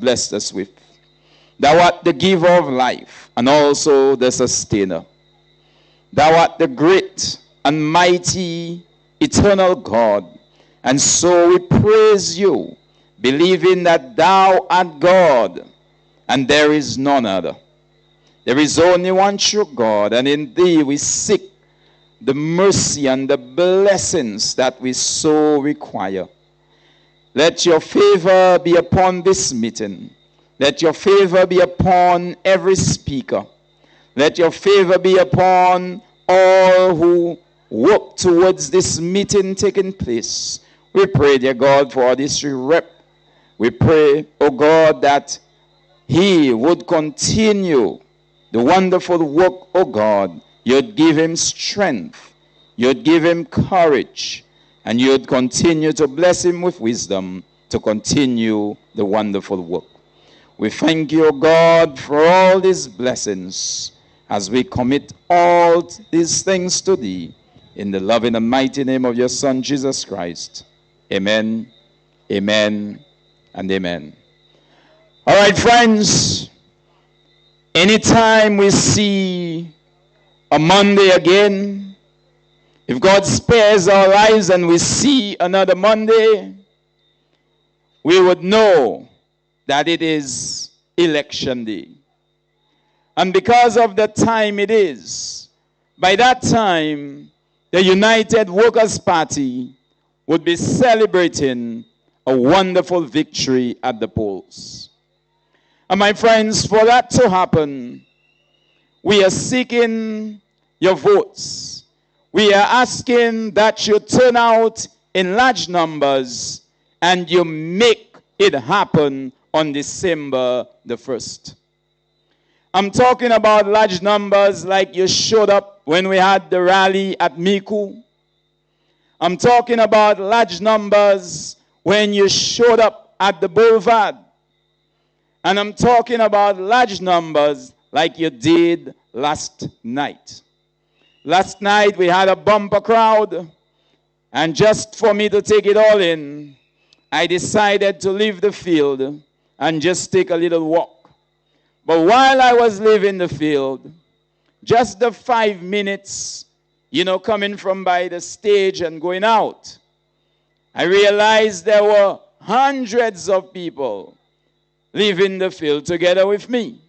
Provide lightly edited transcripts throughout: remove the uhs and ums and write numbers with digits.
blessed us with. Thou art the giver of life and also the sustainer. Thou art the great and mighty eternal God. And so we praise you, believing that thou art God and there is none other. There is only one true God, and in thee we seek the mercy and the blessings that we so require. Let your favor be upon this meeting. Let your favor be upon every speaker. Let your favor be upon all who work towards this meeting taking place. We pray, dear God, for this rep. We pray, oh God, that he would continue the wonderful work, oh God. You'd give him strength. You'd give him courage. And you'd continue to bless him with wisdom to continue the wonderful work. We thank you, God, for all these blessings as we commit all these things to thee. In the loving and mighty name of your Son, Jesus Christ. Amen, amen, and amen. All right, friends. Anytime we see a Monday again, if God spares our lives and we see another Monday, we would know that it is election day. And because of the time it is, by that time, the United Workers' Party would be celebrating a wonderful victory at the polls. And my friends, for that to happen, we are seeking your votes. We are asking that you turn out in large numbers and you make it happen on December the 1st. I'm talking about large numbers like you showed up when we had the rally at Micoud. I'm talking about large numbers when you showed up at the boulevard. And I'm talking about large numbers like you did last night. Last night we had a bumper crowd, and just for me to take it all in, I decided to leave the field and just take a little walk. But while I was leaving the field, just the 5 minutes, coming from by the stage and going out, I realized there were hundreds of people leaving the field together with me.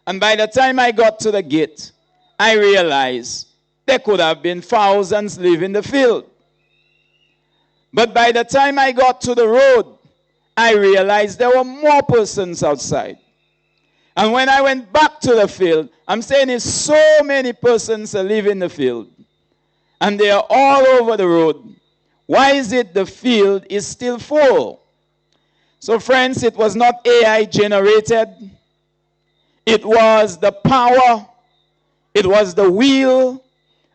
And by the time I got to the gate, I realized there could have been thousands leaving the field. But by the time I got to the road, I realized there were more persons outside. And when I went back to the field, I'm saying if so many persons are leaving the field, and they are all over the road, why is it the field is still full? So friends, it was not AI generated. It was the power, it was the will,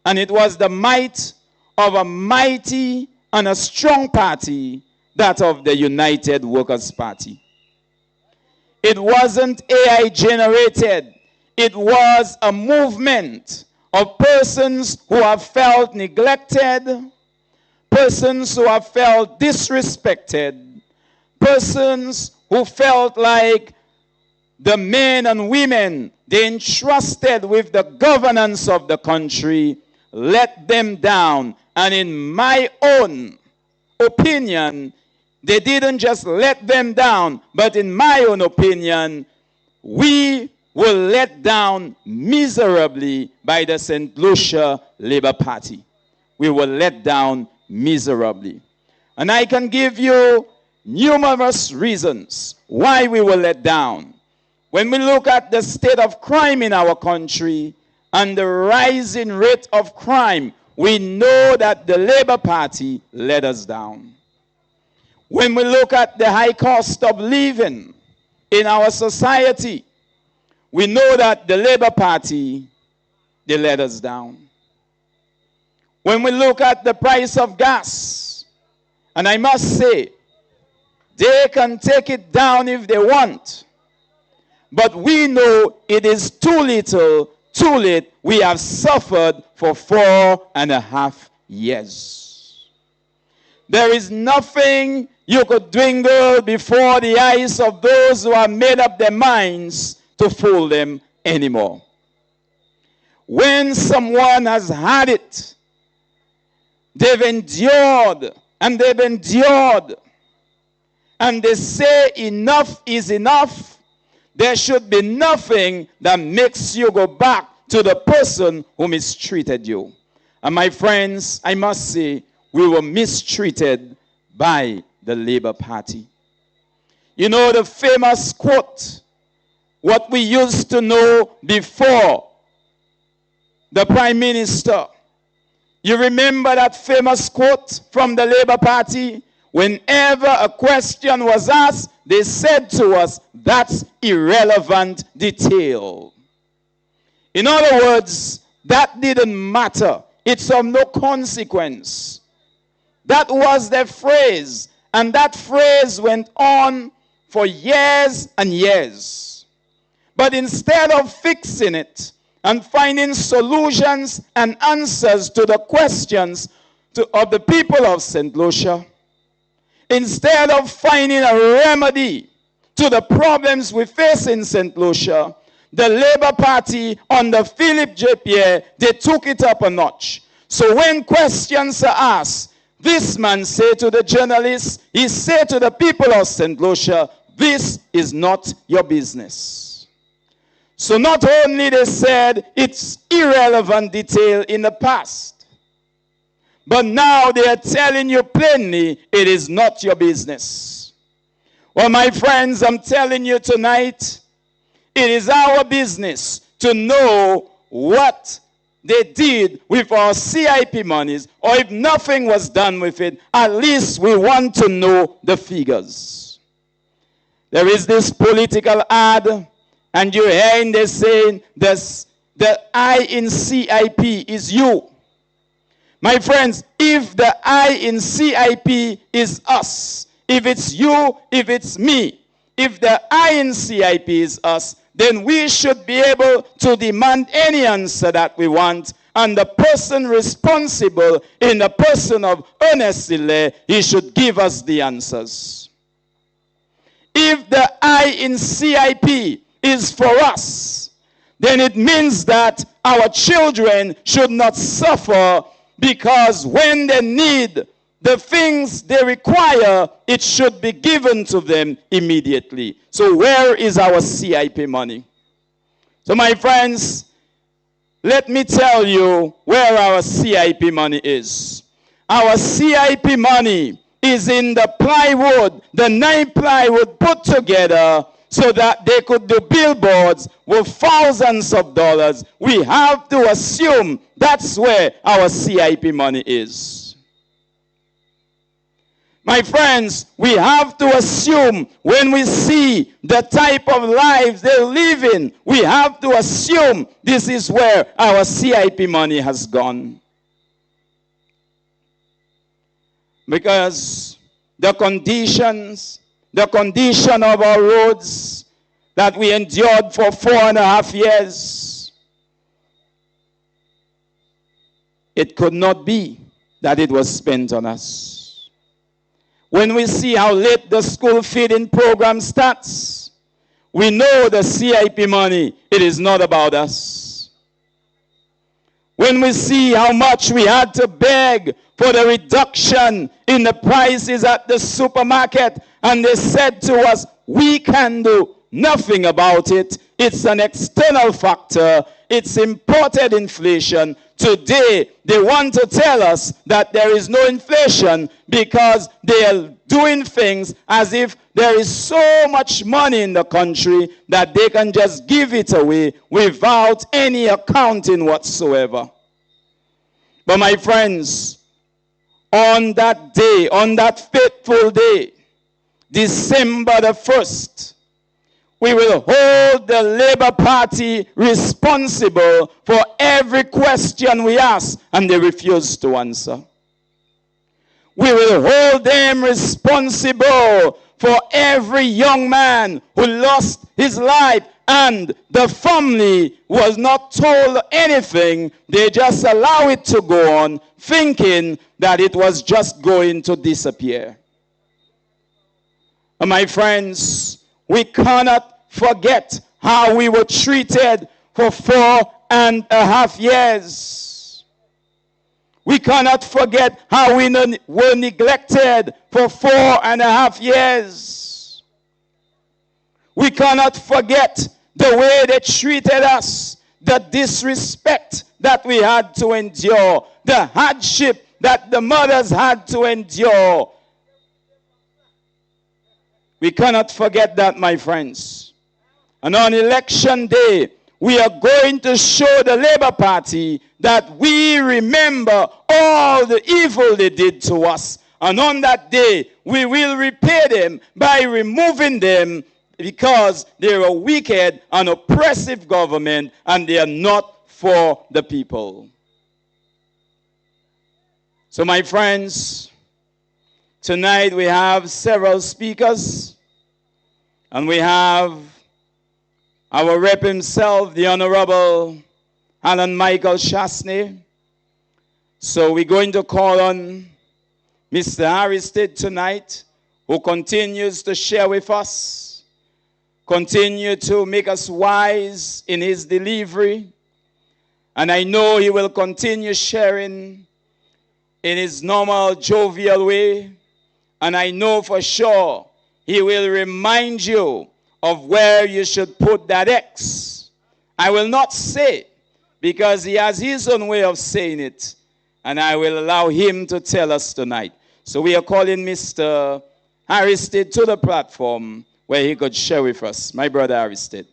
and it was the might of a mighty and a strong party, that of the United Workers' Party. It wasn't AI generated. It was a movement of persons who have felt neglected, persons who have felt disrespected, persons who felt like the men and women they entrusted with the governance of the country let them down. And in my own opinion, they didn't just let them down, but in my own opinion, we were let down miserably by the St. Lucia Labour Party. We were let down miserably. And I can give you numerous reasons why we were let down. When we look at the state of crime in our country and the rising rate of crime, we know that the Labour Party let us down. When we look at the high cost of living in our society, we know that the Labour Party, they let us down. When we look at the price of gas, and I must say, they can take it down if they want. But we know it is too little, too late. We have suffered for 4.5 years. There is nothing you could dwindle before the eyes of those who have made up their minds to fool them anymore. When someone has had it, they've endured, and they say enough is enough, there should be nothing that makes you go back to the person who mistreated you. And my friends, I must say, we were mistreated by the Labour Party. You know the famous quote, what we used to know before the Prime Minister. You remember that famous quote from the Labour Party? Whenever a question was asked, they said to us, that's irrelevant detail. In other words, that didn't matter. It's of no consequence. That was their phrase. And that phrase went on for years and years. But instead of fixing it and finding solutions and answers to the questions of the people of St. Lucia, instead of finding a remedy to the problems we face in St. Lucia, the Labour Party under Philip J. Pierre, they took it up a notch. So when questions are asked, this man said to the journalists, he said to the people of St. Lucia, this is not your business. So not only they said it's irrelevant detail in the past, but now they are telling you plainly it is not your business. Well, my friends, I'm telling you tonight, it is our business to know what they did with our CIP monies, or if nothing was done with it, at least we want to know the figures. There is this political ad, and you're hearing they saying the I in CIP is you. My friends, if the I in CIP is us, if it's you, if it's me, if the I in CIP is us, then we should be able to demand any answer that we want. And the person responsible in the person of Ernest Sille, he should give us the answers. If the I in CIP is for us, then it means that our children should not suffer, because when they need the things they require, it should be given to them immediately. So where is our CIP money? So my friends, let me tell you where our CIP money is. Our CIP money is in the plywood, the 9 plywood put together so that they could do billboards with thousands of dollars. We have to assume that's where our CIP money is. My friends, we have to assume when we see the type of lives they're living, we have to assume this is where our CIP money has gone. Because the condition of our roads that we endured for 4.5 years, it could not be that it was spent on us. When we see how late the school feeding program starts, we know the CIP money, it is not about us. When we see how much we had to beg for the reduction in the prices at the supermarket, and they said to us, we can do nothing about it. It's an external factor. It's imported inflation. Today, they want to tell us that there is no inflation because they are doing things as if there is so much money in the country that they can just give it away without any accounting whatsoever. But my friends, on that day, on that fateful day, December the 1st, we will hold the Labour Party responsible for every question we ask and they refuse to answer. We will hold them responsible for every young man who lost his life and the family was not told anything. They just allow it to go on, thinking that it was just going to disappear. My friends, we cannot forget how we were treated for 4.5 years. We cannot forget how we were neglected for 4.5 years. We cannot forget the way they treated us, the disrespect that we had to endure, the hardship that the mothers had to endure. We cannot forget that, my friends. And on election day, we are going to show the Labour Party that we remember all the evil they did to us. And on that day, we will repay them by removing them, because they're a wicked and oppressive government and they are not for the people. So, my friends, tonight we have several speakers, and we have our rep himself, the Honorable Alan Michael Chasney. So we're going to call on Mr. Aristide tonight, who continues to share with us, continue to make us wise in his delivery. And I know he will continue sharing in his normal jovial way. And I know for sure he will remind you of where you should put that X. I will not say, because he has his own way of saying it. And I will allow him to tell us tonight. So we are calling Mr. Aristide to the platform where he could share with us. My brother Aristide.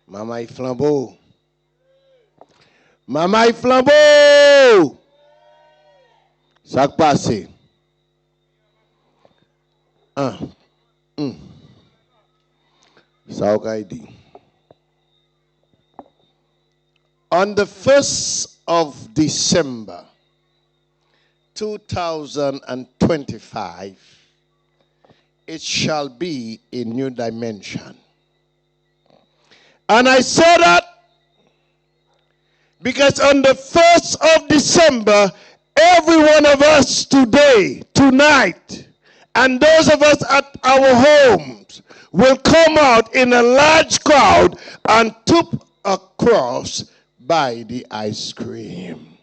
Mama flambeau. Mama flambeau. Ça passe. Ça dit. On the 1st of December 2025, it shall be a new dimension. And I say that because on the 1st of December, every one of us today, tonight, and those of us at our homes will come out in a large crowd and took a cross by the ice cream.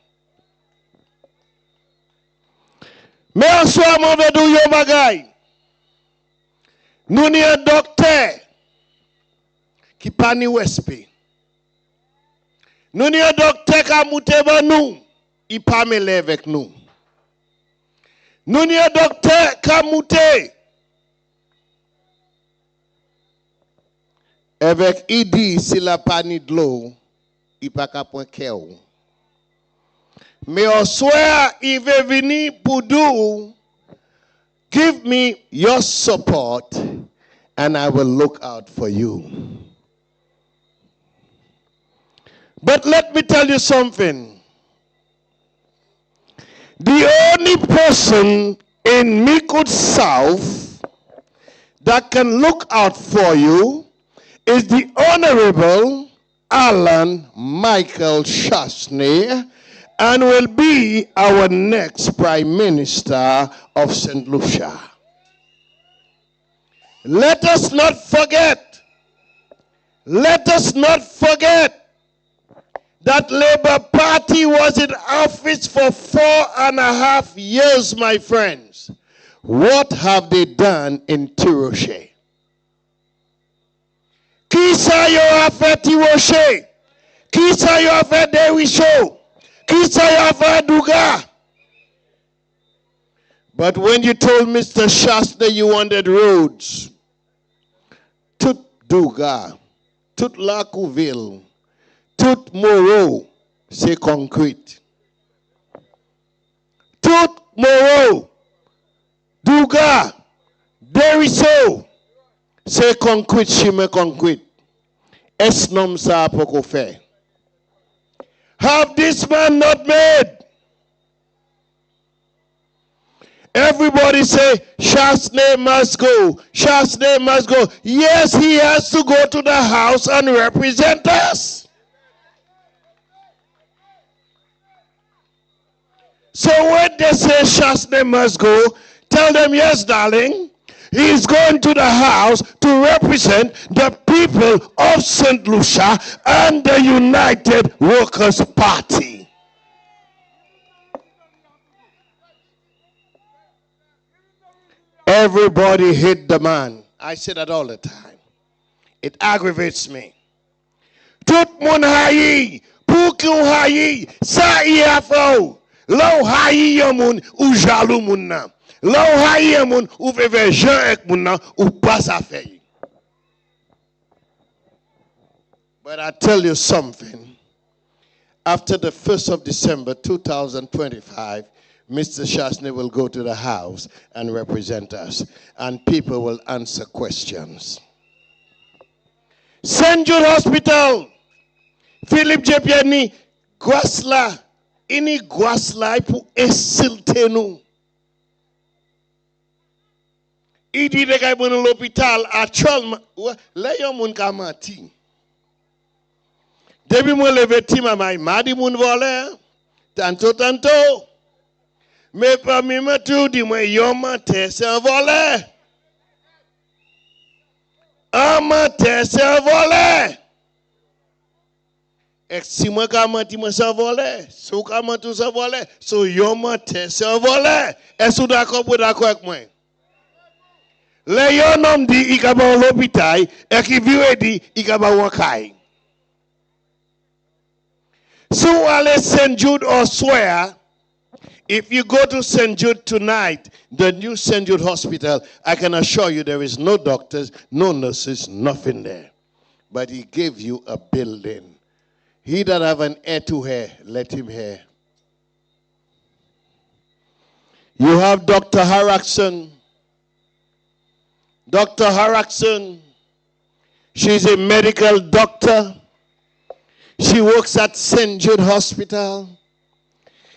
Mais en soi, mon vedou yo bagay. Nou ni un docteur qui pa ni wespe. Nou ni un docteur qui a mouté ban nou, il pa mêlé avec nous. Nou ni un docteur qui a mouté avec idi si la pa ni de l'eau, il pa ka point kèw. Mais au soir, il veut venir pour nous. Give me your support and I will look out for you. But let me tell you something. The only person in Micoud South that can look out for you is the Honorable Alan Michael Chasney, and will be our next Prime Minister of St. Lucia. Let us not forget that Labour Party was in office for 4.5 years, my friends. What have they done in Rocher? Qui sa yo a fait Rocher? Qui sa yo a fait Dewicho? Qui sa yo a fait Douga? But when you told Mr. Shasta you wanted roads, tout Douga, tout Lacouville, tout Moreau, c'est concrete. Tout moro, Douga, Deriso, c'est concrete, chime concrete. Es nom sa poko fe. Have this man not made? Everybody say, Chasney must go. Chasney must go. Yes, he has to go to the house and represent us. So when they say Chasney must go, tell them, yes, darling, he is going to the house to represent the people of St. Lucia and the United Workers' Party. Everybody hate the man. I say that all the time. It aggravates me. Tout moun hayi, pou ki ou hayi, sa i afo. Lo hayi yon moun ou jalou moun nan. Lo hayi yon moun ou veve jan ek moun nan ou pas a fey. But I tell you something. After the 1st of December 2025, Mr. Chasney will go to the house and represent us, and people will answer questions. St. Jude Hospital, Philippe Jepiani, Gwasla, ini Gwasla pour insulter nous. Il dit de kay bon l'hôpital actuellement, là yon moun ka menti. Depuis moi levé ti mama, madi moun volé, tanto. Mais parmi moi tout dit moi yon menteur c'est un voleur. Un menteur c'est un voleur. Et si moi ka menti moi c'est un voleur. Si vous ka menti c'est un voleur. So yon menteur c'est un voleur. Est-ce que vous d'accord avec moi? Le yon homme dit il ka ba l'hôpital et qui vient dit il ka ba wakay. So allez St. Jude or swear. If you go to St. Jude tonight, the new St. Jude Hospital, I can assure you there is no doctors, no nurses, nothing there. But he gave you a building. He that have an ear to hear, let him hear. You have Dr. Harrison. Dr. Harrison, she's a medical doctor. She works at St. Jude Hospital.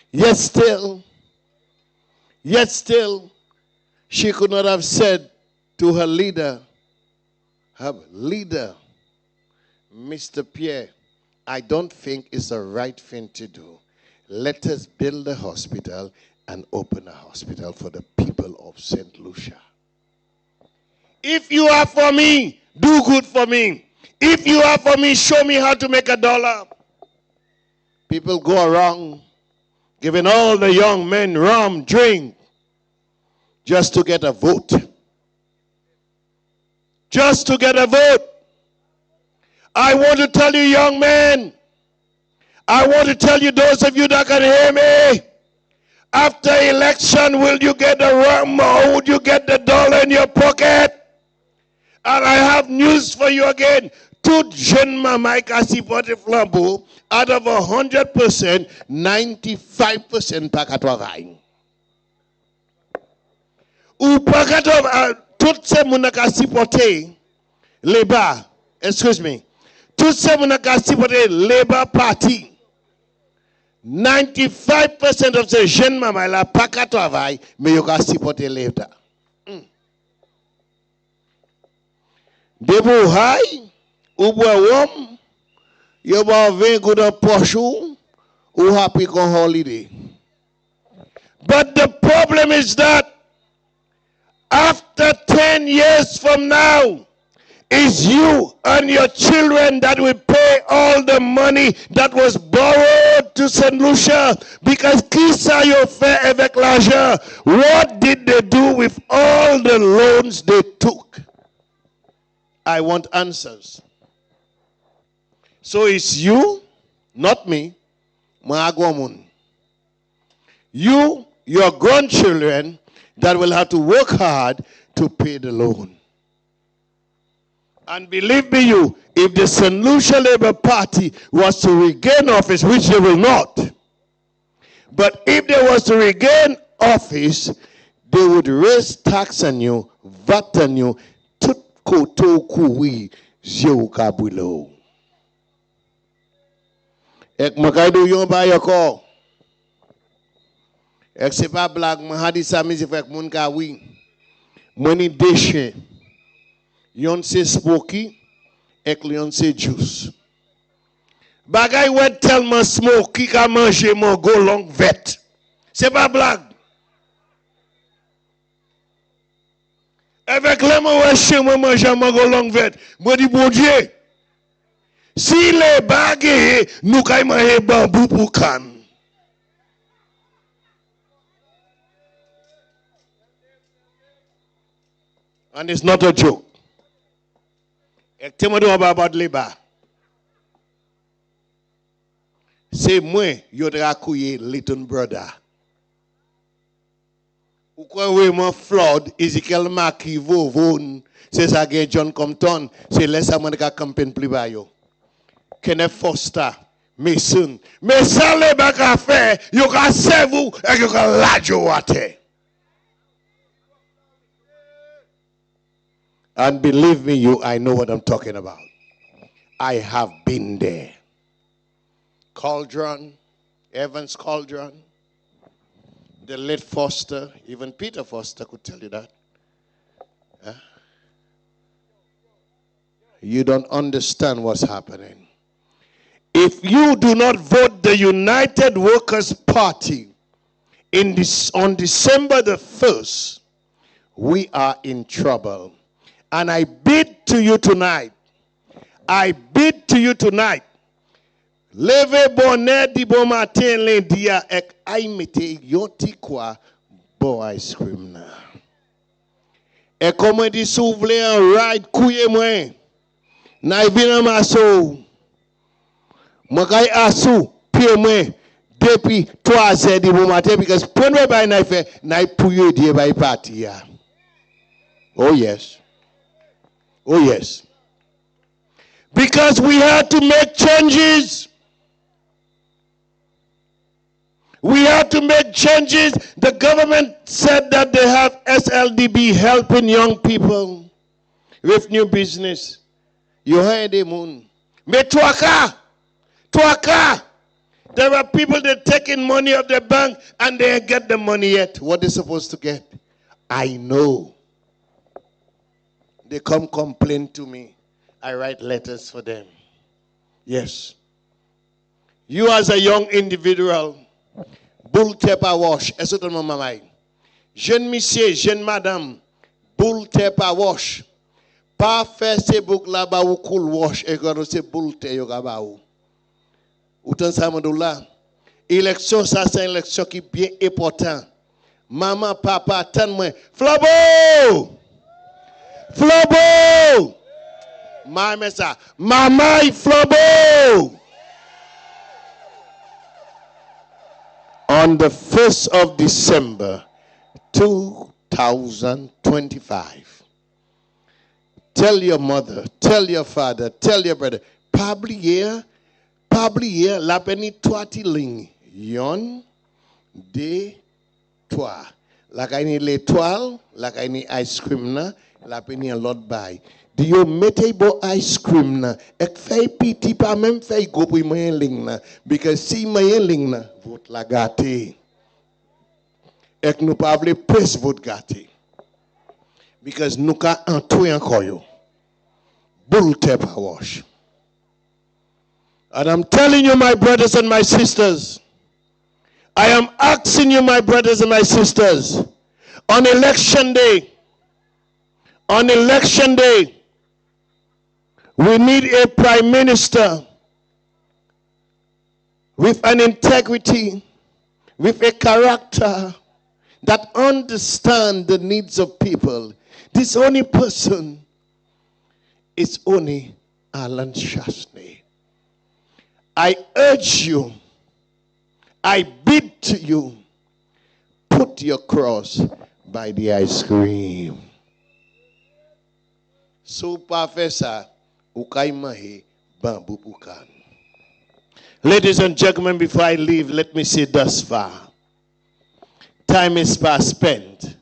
Yet still, she could not have said to her leader, Mr. Pierre, I don't think it's the right thing to do. Let us build a hospital and open a hospital for the people of St. Lucia. If you are for me, do good for me. If you are for me, show me how to make $1. People go around giving all the young men rum, drink, just to get a vote. Just to get a vote. I want to tell you, young men, I want to tell you, those of you that can hear me, after election, will you get the rum or would you get the $1 in your pocket? And I have news for you again. Tout jeune maman qui a supporté flambeau, out of 100%, 95% pas qu'à travailler. Ou pas qu'à travailler, toutes ces gens qui a supporté les bas, excuse me, tous ces gens qui a supporté les bas parti, 95% of ces jeunes mamans là pas qu'à travailler, mais ils ont supporté les bas. Debout high. Ou bois you about 20 good on Porsche, ou happy on holiday. But the problem is that after 10 years from now, it's you and your children that will pay all the money that was borrowed to St. Lucia. Because qui ça yo fait avec l'argent? What did they do with all the loans they took? I want answers. So it's you, not me, Maagwamun. You, your grandchildren, that will have to work hard to pay the loan. And believe me you, if the St. Lucia Labour Party was to regain office, which they will not, but if they was to regain office, they would raise tax on you, VAT on you, tutkotokuwi zeukabulo. Ek makaido yon ba yoko. Ek se pa blag mahadi sami fek moun ka wi. Mweni deshe. Yon se smoky, ek yon se juice. Bagay wet tel man smoky ka manje mon go long vet. Se pa blag. Avec le man wè chez moi manje mon go long vet. Moi di bon Dieu. Si les bagay nou kay manje bambou pou kan. And it's not a joke. Ek te mwen do about labor. C'est moi yo dra kouye little brother. Ou kwa we mon flood Ezekiel Maki vovon c'est ça gen John Compton c'est laisse moi ka campagne plus ba yo. Kenneth Foster Mason mais ça le bak a fait yo ka serve et yo ka lajo wate. And believe me, I know what I'm talking about. I have been there. Cauldron, Evans Cauldron, the late Foster, even Peter Foster could tell you that. Huh? You don't understand what's happening. If you do not vote the United Workers' Party on December the 1st, we are in trouble. And I bid to you tonight. Leve bonnet di bon matin lendia ek aimete yoti kwa bo ice cream na. E comme di souvle en ride kouye mwen. Na vina maso. Mwen kay asu pied mwen depuis 3h di bon matin because pon we bay na fe na pouye di bay party ya. Oh yes. Oh, yes. Because we had to make changes. The government said that they have SLDB helping young people with new business. You heard the moon. Me tuaka. There are people that taking money of the bank and they ain't get the money yet. What they supposed to get? I know. They come complain to me. I write letters for them. Yes. You as a young individual, bull taper wash. Est-ce que maman? Jeune monsieur, jeune madame, bull taper wash. Pas faire ces boucles là-bas ou cool wash et quand c'est bull taper là-bas ou. Autant ça me là. Élection ça c'est une élection qui est bien important. Maman, papa, attends-moi. Flabo! Mama Flobo. On the 1st of December 2025. Tell your mother, tell your father, tell your brother. Pablier, la peni toati ling. Yon, de, toi. La kaini l'étoile, la kaini ice cream na. La peni a lot bay. Do you mette bo ice cream na? Ek fay piti pa même fay go pou mayen ling na. Because si mayen ling na, vote la gâté. Ek nou pa vle pres vote gâté. Because nou ka antouye anko yo. Bull taper wash. And I'm telling you, my brothers and my sisters, I am asking you, my brothers and my sisters, on election day, we need a prime minister with an integrity, with a character that understands the needs of people. This only person is only Alan Shasney. I urge you, I bid to you, put your cross by the ice cream. Sou pa fe sa, ou kay mahe bambou pou kan. Ladies and gentlemen, before I leave, let me say thus far. Time is fast spent.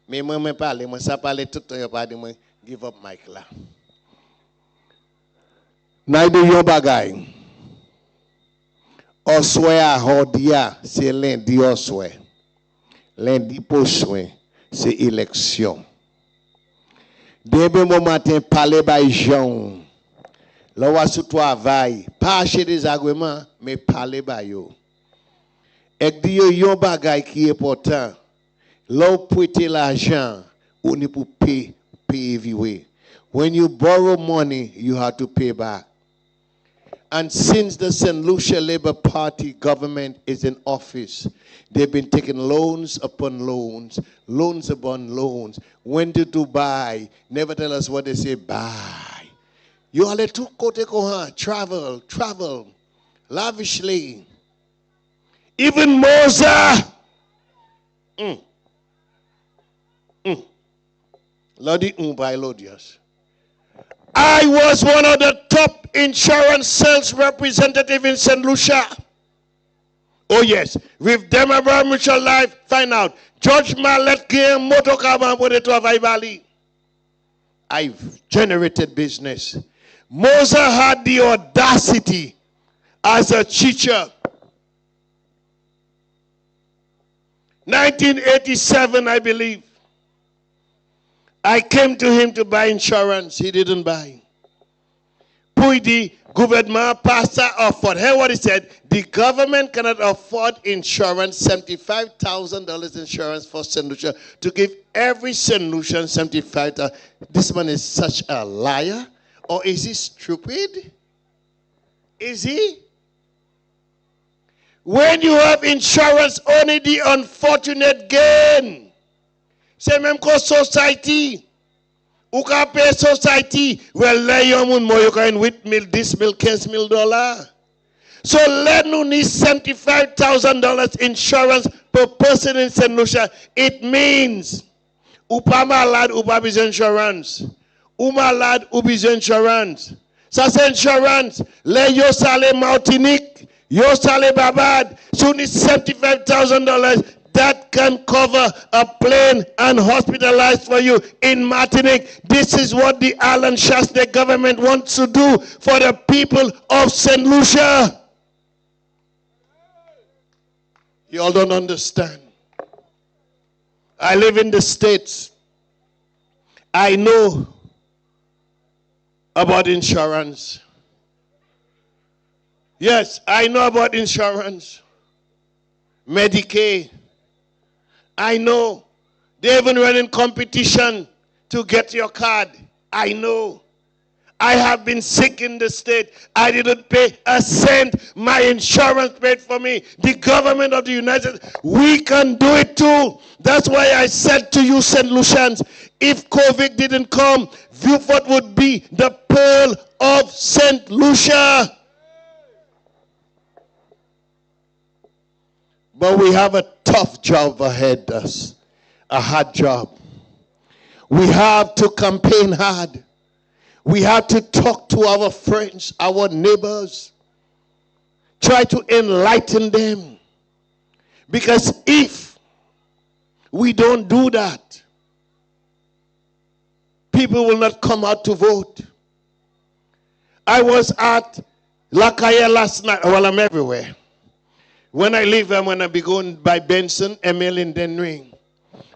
Mais moi, je parle, moi, ça parle tout le temps, je give up mic là. Naïdo yon bagay. Oswe a hodia, c'est lundi oswe. Lundi prochain, c'est élection. Demain matin, parler by Jean. Là où tu travailles, pas acheter des arguments, mais parler by yo. Et dit yon bagay qui est important. Là où prêter l'argent, on est pour pay everywhere. When you borrow money, you have to pay back. And since the St. Lucia Labour Party government is in office, they've been taking loans upon loans, loans upon loans. When did you buy? Never tell us what they say, buy. You all to travel, lavishly. Even Moses. Lordy Lodius. I was one of the top insurance sales representative in St. Lucia. Oh yes, with Democrat Mutual Life, find out. George Mallet came motocar with it to Valley. I've generated business. Moses had the audacity as a teacher. 1987, I believe. I came to him to buy insurance. He didn't buy. Puidi, government pastor afford. Hear what he said. The government cannot afford insurance, $75,000 insurance for St. Lucia, to give every St. Lucian $75,000. This man is such a liar. Or is he stupid? Is he? When you have insurance, only the unfortunate gain. C'est même que society. Ou ka pay society. Well, lay yon moun mo, you can with mil, this mil, $15,000. So let nous need $75,000 insurance per person in St. Lucia. It means, ou pa malade, ou pa biz insurance. Ou malade, ou biz insurance. Ça c'est insurance. Lay yo sale Martinique, yo sale Babad. So need $75,000. That can cover a plane and hospitalize for you in Martinique. This is what the Alan Shasta government wants to do for the people of St. Lucia. You all don't understand. I live in the States. I know about insurance. Yes, I know about insurance. Medicaid. I know. They even running competition to get your card. I know. I have been sick in the state. I didn't pay a cent. My insurance paid for me. The government of the United States. We can do it too. That's why I said to you, St. Lucians, if COVID didn't come, Viewfort would be the pearl of St. Lucia. But we have a tough job ahead of us, a hard job. We have to campaign hard. We have to talk to our friends, our neighbors. Try to enlighten them. Because if we don't do that, people will not come out to vote. I was at La Calle last night. Well, I'm everywhere. When I leave, I'm going to be going by Benson, Emil, and then Ring.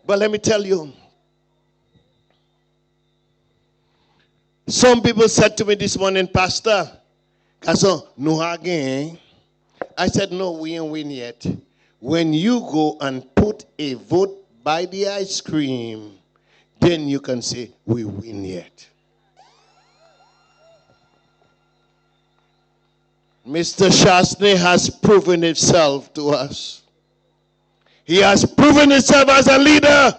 But let me tell you, some people said to me this morning, Pastor, no again. I said, no, we ain't win yet. When you go and put a vote by the ice cream, then you can say, we win yet. Mr. Shastney has proven himself to us. He has proven himself as a leader.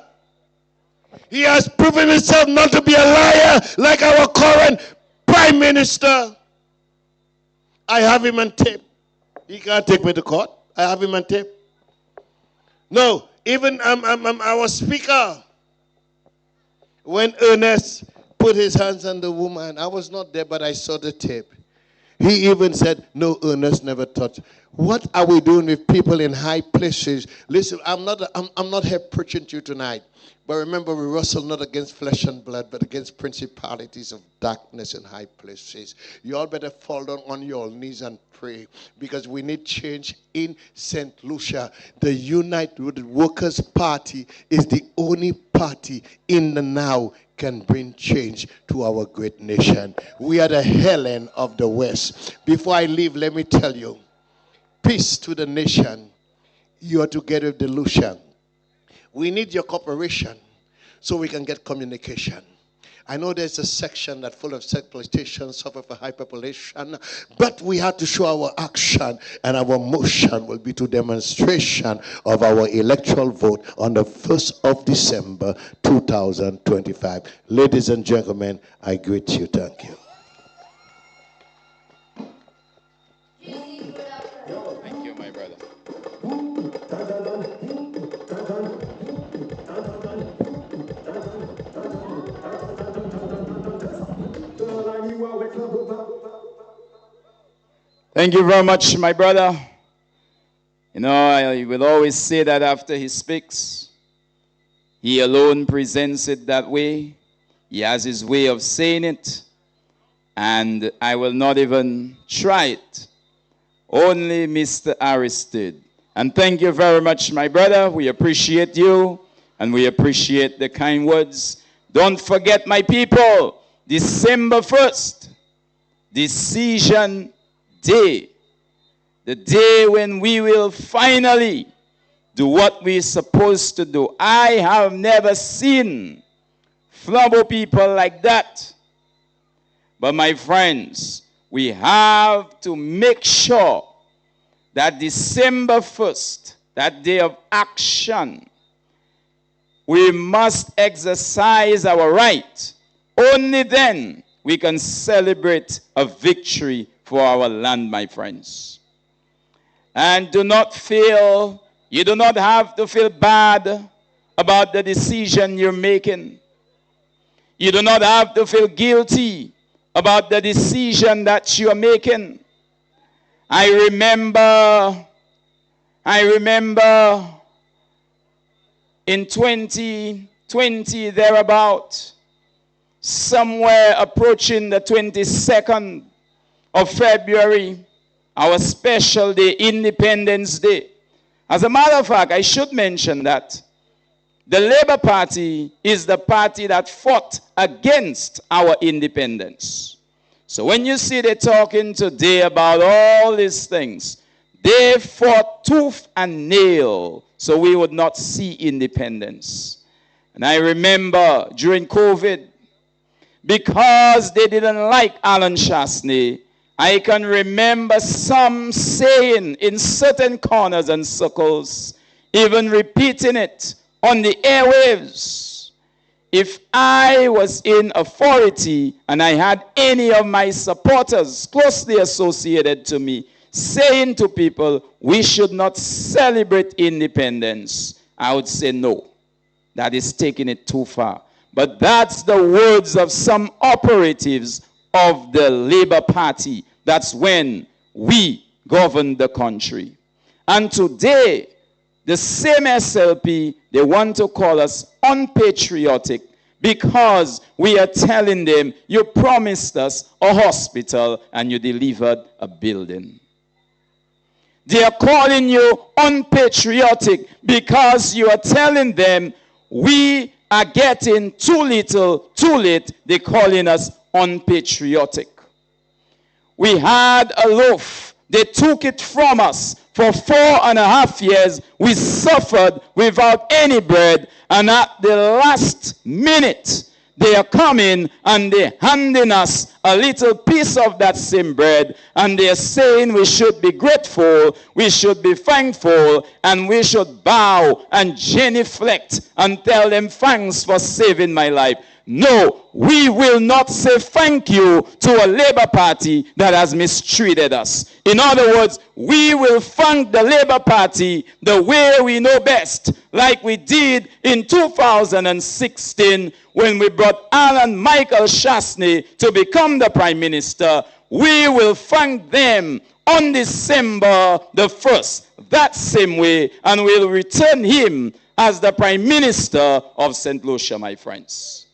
He has proven himself not to be a liar like our current Prime Minister. I have him on tape. He can't take me to court. I have him on tape. No, even our speaker, when Ernest put his hands on the woman. I was not there, but I saw the tape. He even said, no, Ernest never touched. What are we doing with people in high places? Listen, I'm not here preaching to you tonight. But remember, we wrestle not against flesh and blood, but against principalities of darkness in high places. You all better fall down on your knees and pray, because we need change in St. Lucia. The United Workers' Party is the only party in the now can bring change to our great nation. We are the Helen of the West. Before I leave, let me tell you, peace to the nation. You are together with the Lucia. We need your cooperation so we can get communication. I know there's a section that's full of exploitation, suffer for hyperpopulation, but we have to show our action, and our motion will be to demonstration of our electoral vote on the 1st of December 2025. Ladies and gentlemen, I greet you. Thank you. Thank you, my brother. Thank you very much, my brother. You know, I will always say that after he speaks, he alone presents it that way. He has his way of saying it, and I will not even try it. Only Mr. Aristide. And thank you very much, my brother. We appreciate you, and we appreciate the kind words. Don't forget, my people, December 1st, Decision Day, the day when we will finally do what we're supposed to do. I have never seen Flambeau people like that. But my friends, we have to make sure that December 1st, that day of action, we must exercise our right. Only then we can celebrate a victory for our land, my friends. And do not feel, you do not have to feel bad about the decision you're making. You do not have to feel guilty about the decision that you are making. I remember in 2020, thereabout, somewhere approaching the 22nd of February, our special day, Independence Day. As a matter of fact, I should mention that the Labour Party is the party that fought against our independence. So when you see they talking today about all these things, they fought tooth and nail so we would not see independence. And I remember during COVID, because they didn't like Alan Chasney, I can remember some saying in certain corners and circles, even repeating it on the airwaves. If I was in authority and I had any of my supporters closely associated to me saying to people, we should not celebrate independence, I would say no. That is taking it too far. But that's the words of some operatives of the Labour Party. That's when we govern the country. And today, the same SLP, they want to call us unpatriotic because we are telling them, you promised us a hospital and you delivered a building. They are calling you unpatriotic because you are telling them, we are getting too little, too late. They're calling us unpatriotic. We had a loaf. They took it from us. For 4.5 years, we suffered without any bread. And at the last minute, they are coming and they're handing us a little piece of that same bread. And they're saying we should be grateful, we should be thankful, and we should bow and genuflect and tell them thanks for saving my life. no, we will not say thank you to a Labour Party that has mistreated us. In other words, we will thank the Labour Party the way we know best, like we did in 2016 when we brought Alan Michael Chasney to become the Prime Minister. We will thank them on December the 1st, that same way, and we'll return him as the Prime Minister of St. Lucia, my friends.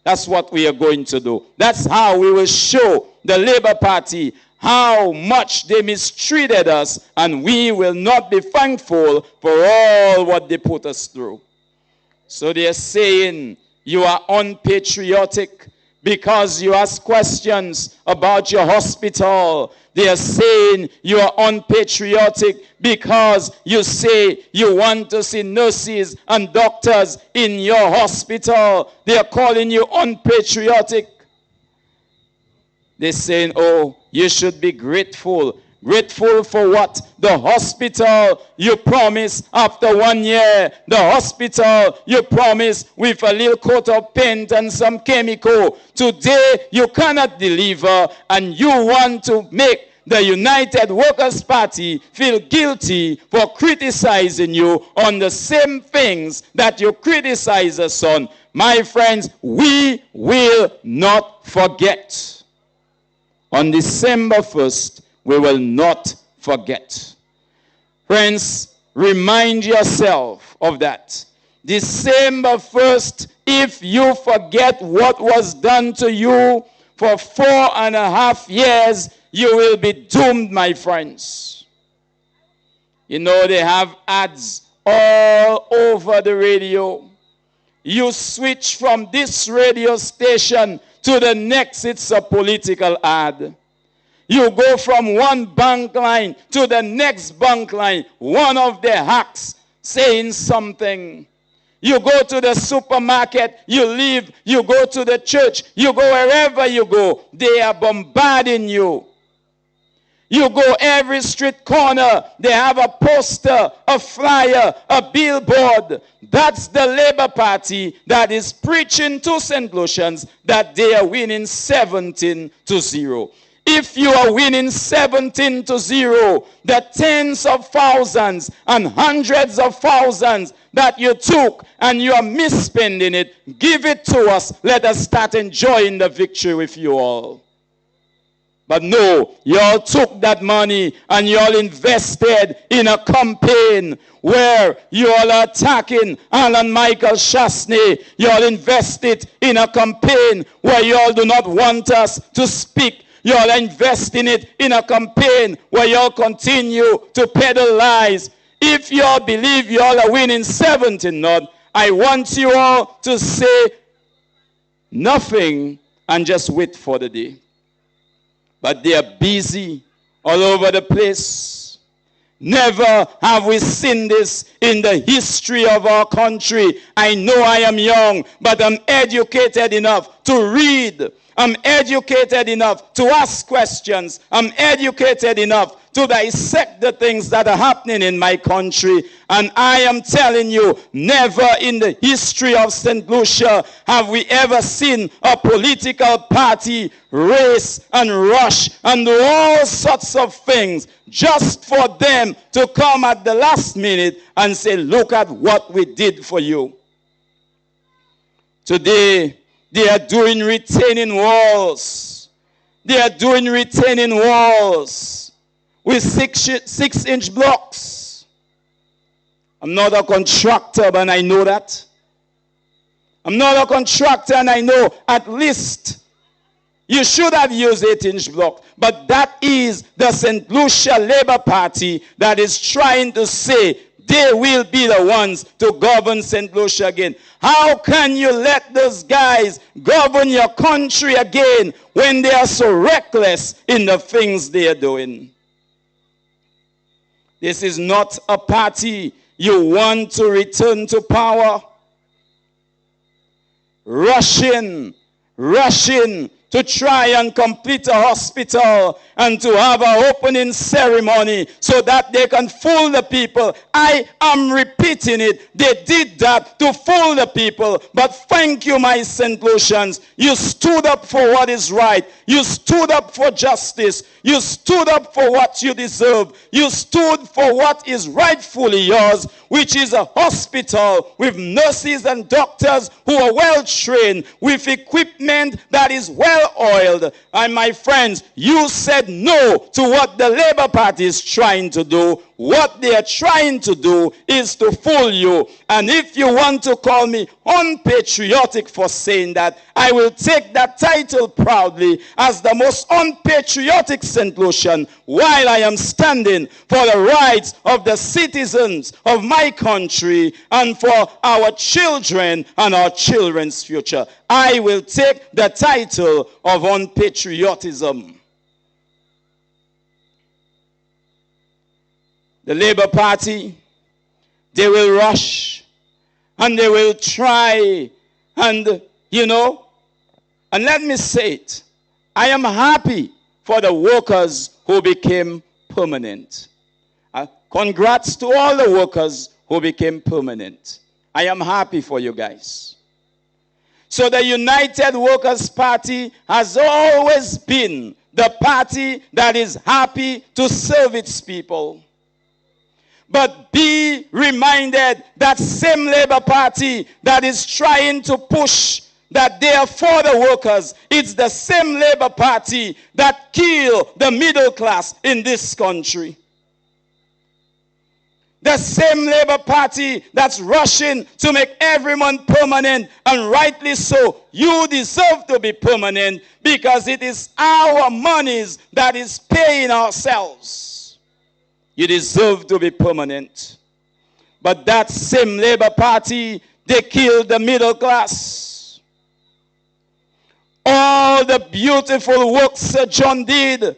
That's what we are going to do. That's how we will show the Labour Party how much they mistreated us, and we will not be thankful for all what they put us through. So they're saying you are unpatriotic because you ask questions about your hospital. They are saying you are unpatriotic because you say you want to see nurses and doctors in your hospital. They are calling you unpatriotic. They're saying, oh, you should be grateful. Grateful for what? The hospital you promised after 1 year. The hospital you promised with a little coat of paint and some chemical. Today you cannot deliver, and you want to make the United Workers' Party feel guilty for criticizing you on the same things that you criticize us on. My friends, we will not forget. On December 1st, we will not forget. Friends, remind yourself of that. December 1st, if you forget what was done to you for 4.5 years, you will be doomed, my friends. You know, they have ads all over the radio. You switch from this radio station to the next, it's a political ad. You go from one bank line to the next bank line, one of the hacks saying something. You go to the supermarket, you leave, you go to the church, you go wherever you go, they are bombarding you. You go every street corner, they have a poster, a flyer, a billboard. That's the Labour Party that is preaching to St. Lucians that they are winning 17-0. If you are winning 17-0, the tens of thousands and hundreds of thousands that you took and you are misspending it, give it to us. Let us start enjoying the victory with you all. But no, you all took that money and you all invested in a campaign where you all are attacking Alan Michael Chasney. You all invested in a campaign where you all do not want us to speak. You all are investing it in a campaign where you all continue to peddle lies. If you all believe you all are winning 17-0, I want you all to say nothing and just wait for the day. But they are busy all over the place. Never have we seen this in the history of our country. I know I am young, but I'm educated enough to read. I'm educated enough to ask questions. I'm educated enough to dissect the things that are happening in my country. And I am telling you, never in the history of St. Lucia have we ever seen a political party race and rush and do all sorts of things just for them to come at the last minute and say, look at what we did for you. Today, they are doing retaining walls. They are doing retaining walls with 6-inch blocks. I'm not a contractor, but I know that. I'm not a contractor, and I know at least you should have used 8-inch blocks. But that is the St. Lucia Labour Party that is trying to say they will be the ones to govern St. Lucia again. How can you let those guys govern your country again when they are so reckless in the things they are doing? This is not a party you want to return to power. Rushing to try and complete a hospital and to have an opening ceremony so that they can fool the people. I am repeating it. They did that to fool the people. But thank you, my St. Lucians. You stood up for what is right. You stood up for justice. You stood up for what you deserve. You stood for what is rightfully yours, which is a hospital with nurses and doctors who are well trained, with equipment that is well oiled. And my friends, you said no to what the Labour Party is trying to do. What they are trying to do is to fool you. And if you want to call me unpatriotic for saying that, I will take that title proudly as the most unpatriotic St. Lucian while I am standing for the rights of the citizens of my country and for our children and our children's future. I will take the title of unpatriotism. The Labour Party, they will rush and they will try and, and let me say it, I am happy for the workers who became permanent. Congrats to all the workers who became permanent. I am happy for you guys. So the United Workers' Party has always been the party that is happy to serve its people. But be reminded that same Labour Party that is trying to push that they are for the workers, it's the same Labour Party that killed the middle class in this country. The same Labour Party that's rushing to make everyone permanent, and rightly so. You deserve to be permanent because it is our monies that is paying ourselves. You deserve to be permanent. But that same Labour Party, they killed the middle class. All the beautiful work Sir John did,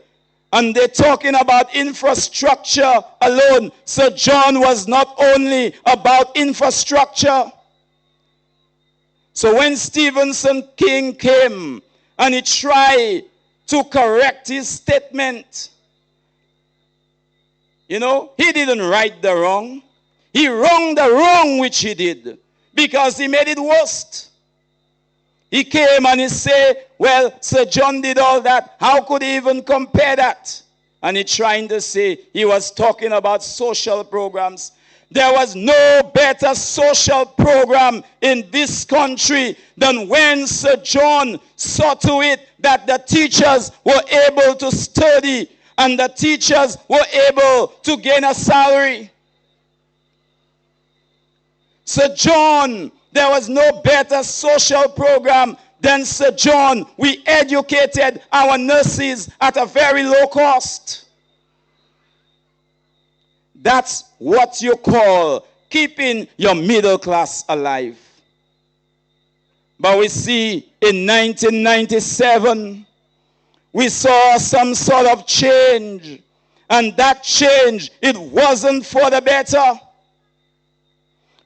and they're talking about infrastructure alone. Sir John was not only about infrastructure. So when Stephenson King came and he tried to correct his statement, he didn't right the wrong. He wronged the wrong which he did because he made it worse. He came and he said, well, Sir John did all that. How could he even compare that? And he trying to say he was talking about social programs. There was no better social program in this country than when Sir John saw to it that the teachers were able to study and the teachers were able to gain a salary. Sir John, there was no better social program than Sir John. We educated our nurses at a very low cost. That's what you call keeping your middle class alive. But we see in 1997, we saw some sort of change. And that change, it wasn't for the better.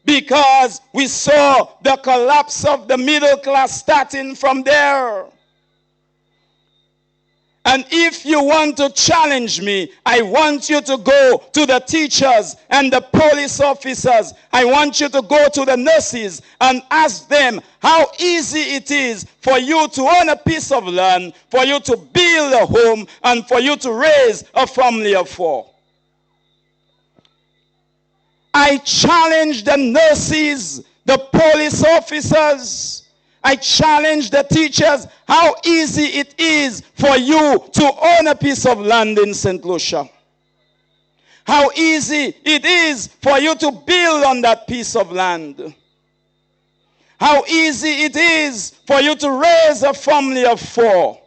Because we saw the collapse of the middle class starting from there. And if you want to challenge me, I want you to go to the teachers and the police officers. I want you to go to the nurses and ask them how easy it is for you to own a piece of land, for you to build a home, and for you to raise a family of 4. I challenge the nurses, the police officers, I challenge the teachers how easy it is for you to own a piece of land in St. Lucia. How easy it is for you to build on that piece of land. How easy it is for you to raise a family of 4.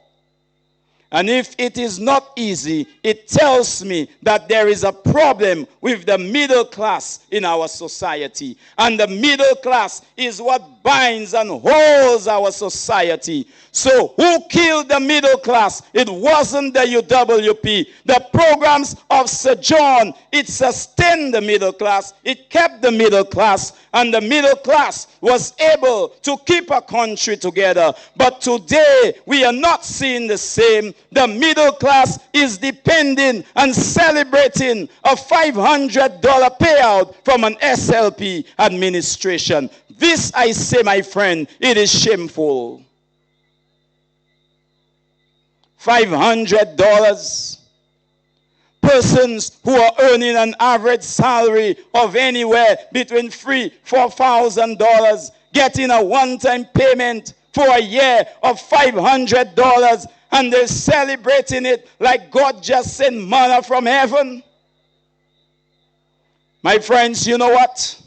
And if it is not easy, it tells me that there is a problem with the middle class in our society. And the middle class is what binds and holds our society. So who killed the middle class? It wasn't the UWP. The programs of Sir John, it sustained the middle class. It kept the middle class. And the middle class was able to keep a country together. But today, we are not seeing the same. The middle class is depending and celebrating a $500 payout from an SLP administration. This, I say, my friend, it is shameful. $500. Persons who are earning an average salary of anywhere between $3,000–4,000 getting a one-time payment for a year of $500, and they're celebrating it like God just sent manna from heaven. My friends, you know what?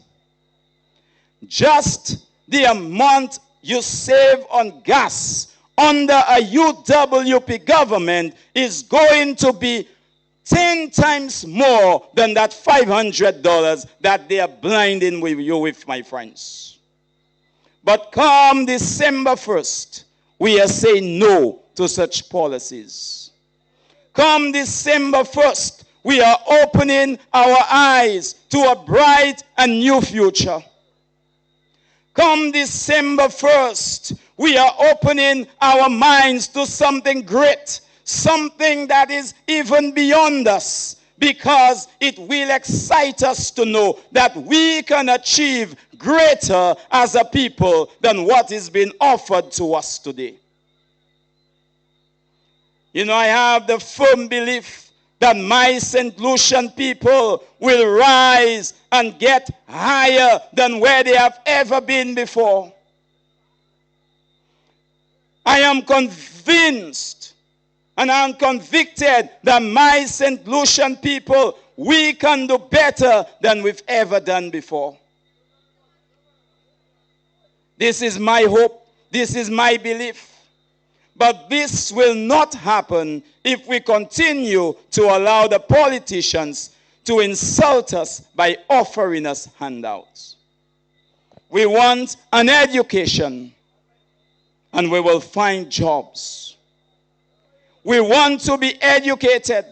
Just the amount you save on gas under a UWP government is going to be 10 times more than that $500 that they are blinding you with, my friends. But come December 1st, we are saying no to such policies. Come December 1st, we are opening our eyes to a bright and new future. Come December 1st, we are opening our minds to something great, something that is even beyond us, because it will excite us to know that we can achieve greater as a people than what is being offered to us today. You know, I have the firm belief that my St. Lucian people will rise and get higher than where they have ever been before. I am convinced and I am convicted that my St. Lucian people, we can do better than we've ever done before. This is my hope. This is my belief. But this will not happen if we continue to allow the politicians to insult us by offering us handouts. We want an education, and we will find jobs. We want to be educated.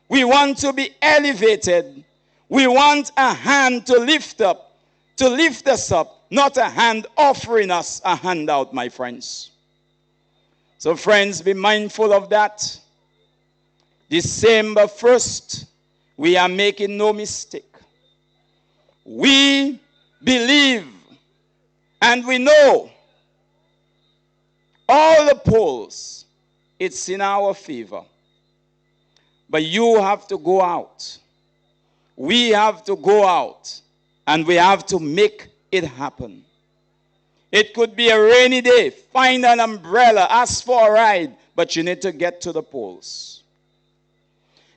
We want to be elevated. We want a hand to lift us up, not a hand offering us a handout, my friends. So friends, be mindful of that. December 1st, we are making no mistake. We believe and we know all the polls, it's in our favor. But you have to go out. We have to go out and we have to make it happen. It could be a rainy day. Find an umbrella. Ask for a ride. But you need to get to the polls.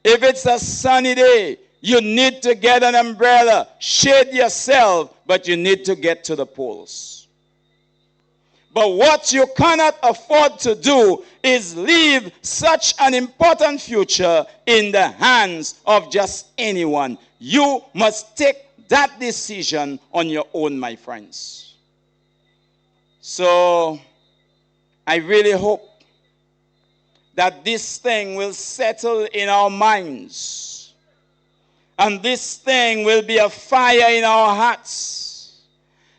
If it's a sunny day, you need to get an umbrella. Shade yourself. But you need to get to the polls. But what you cannot afford to do is leave such an important future in the hands of just anyone. You must take that decision on your own, my friends. So, I really hope that this thing will settle in our minds. And this thing will be a fire in our hearts.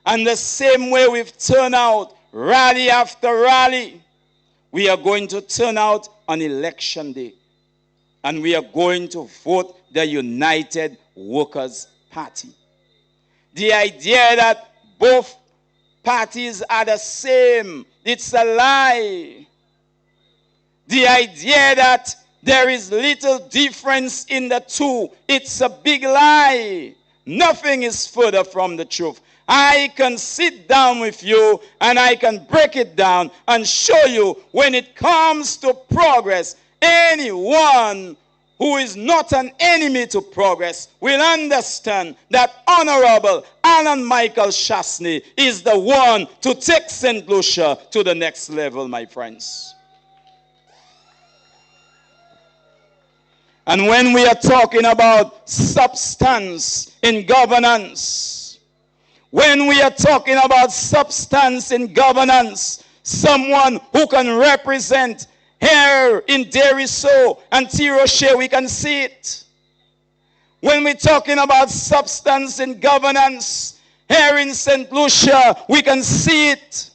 And the same way we've turned out rally after rally, we are going to turn out on election day. And we are going to vote the United Workers' Party. The idea that both parties are the same, it's a lie. The idea that there is little difference in the two, it's a big lie. Nothing is further from the truth. I can sit down with you and I can break it down and show you when it comes to progress, anyone who is not an enemy to progress will understand that Honorable Alan Michael Chasney is the one to take St. Lucia to the next level, my friends. And when we are talking about substance in governance, when we are talking about substance in governance, someone who can represent here in Deriso and Rocher, we can see it. When we're talking about substance in governance, here in St. Lucia, we can see it.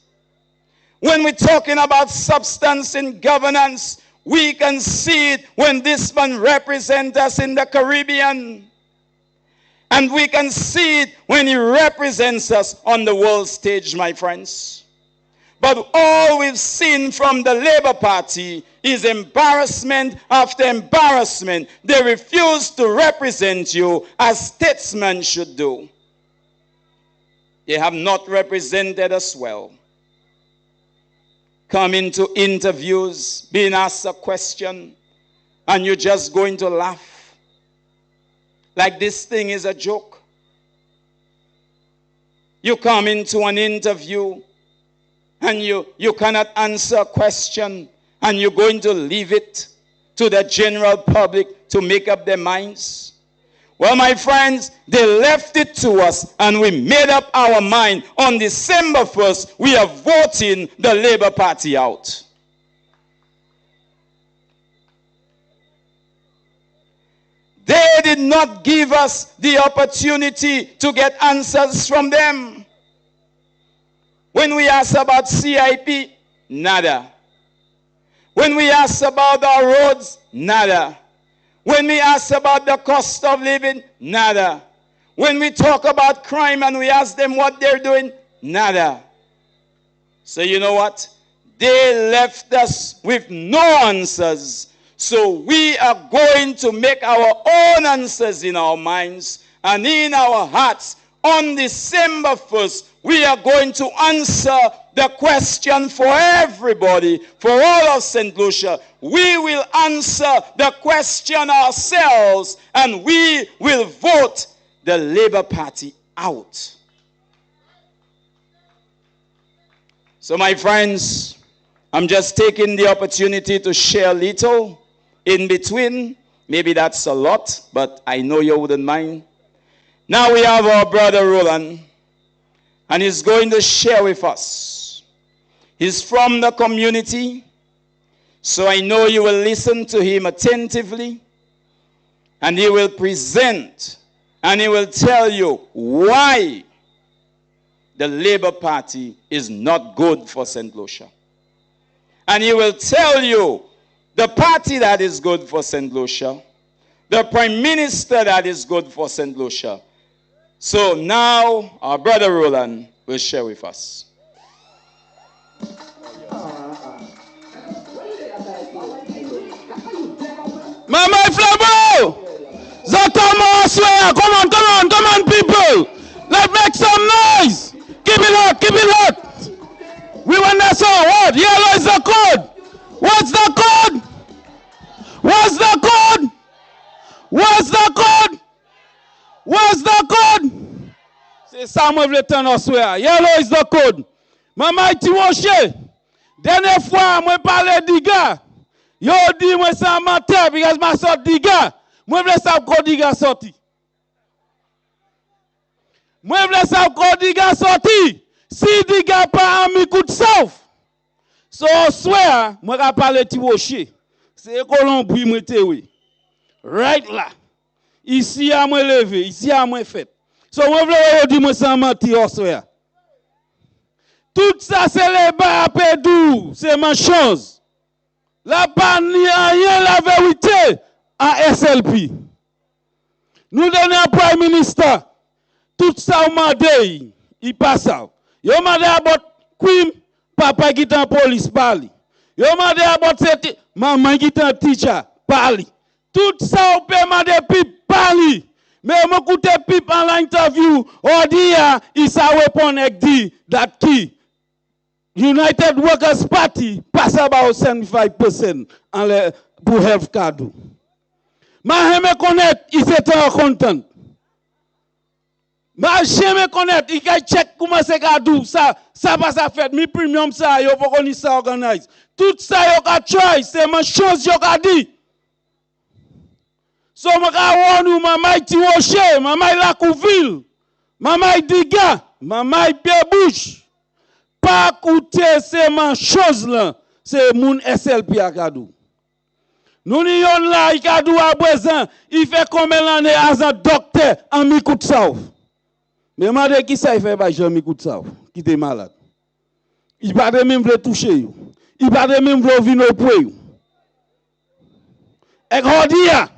When we're talking about substance in governance, we can see it when this man represents us in the Caribbean. And we can see it when he represents us on the world stage, my friends. But all we've seen from the Labour Party is embarrassment after embarrassment. They refuse to represent you as statesmen should do. They have not represented us well. Coming to interviews, being asked a question, and you're just going to laugh. Like this thing is a joke. You come into an interview, and you cannot answer a question, and you're going to leave it to the general public to make up their minds. Well, my friends, they left it to us, and we made up our mind. On December 1st, we are voting the Labour Party out. They did not give us the opportunity to get answers from them. When we asked about CIP, nada. When we asked about our roads, nada. When we ask about the cost of living, nada. When we talk about crime and we ask them what they're doing, nada. So you know what? They left us with no answers. So we are going to make our own answers in our minds and in our hearts. On December 1st, we are going to answer the question for everybody, for all of St. Lucia. We will answer the question ourselves, and we will vote the Labour Party out. So my friends, I'm just taking the opportunity to share a little in between. Maybe that's a lot, but I know you wouldn't mind. Now we have our brother Roland, and he's going to share with us. He's from the community, so I know you will listen to him attentively, and he will present, and he will tell you why the Labour Party is not good for St. Lucia. And he will tell you the party that is good for St. Lucia, the Prime Minister that is good for St. Lucia. So now our brother Roland will share with us. Mama Flabo! Come on, people! Let's make some noise! Keep it up! We want that song. What? Yellow is the code! What's the code? What's the code? What's the code? What's the code? C'est ça, moi, je vais t'en swear. Yellow is the code. Maman, tu Rocher. Dernière fois, moi, parler d'Iga. Yo, dit, moi, c'est un menteur, because ma sorte d'Iga. Moi, je veux savoir quand Diga sorti. Moi, je veux savoir quand Diga sorti. Si Diga pas un Micoud sauf. So, on swear, moi, je vais parler de Rocher. C'est Colombie, moi, oui. Right là. Ici, à moi levé. Ici, à moi fait. So, moi, je veux dire, moi, c'est un mentir, on swear. Tout ça, c'est les bas à pédou. C'est ma chose. La pas ni rien la vérité. À SLP. Nous donnons un Prime Minister. Tout ça, on m'a dit, il passe ça. Yo m'a dit about crime, papa qui est en police parle. Yo m'a dit about cette maman qui est en teacher parle. Tout ça, on peut m'a dit people parle. Mais on écoute people en l'interview, on dit, il s'est répondu avec dit, that key. United Workers Party passe about 75% pour health card. Ma j'aime connaître, il s'était en content. Ma j'aime connaître, il a check comment c'est cadou, ça pas ça fait, mi premium ça, yo pas connait ça organise. Tout ça yo ka try, c'est ma chose yo ka dit. So, je vais maman ti Rocher, maman Lacouville, maman Diga, maman Pierre Bouche. Pas coûter ces choses là, c'est mon SLP à Kadou. Nous n'y là, il Kadou à présent, il fait combien d'années as un docteur en Micoud South. Mais demandez qui ça il fait par Jean Micoud South, qui est malade. Il pas de même veut toucher, il pas de même veut venir au point. Et Rodia,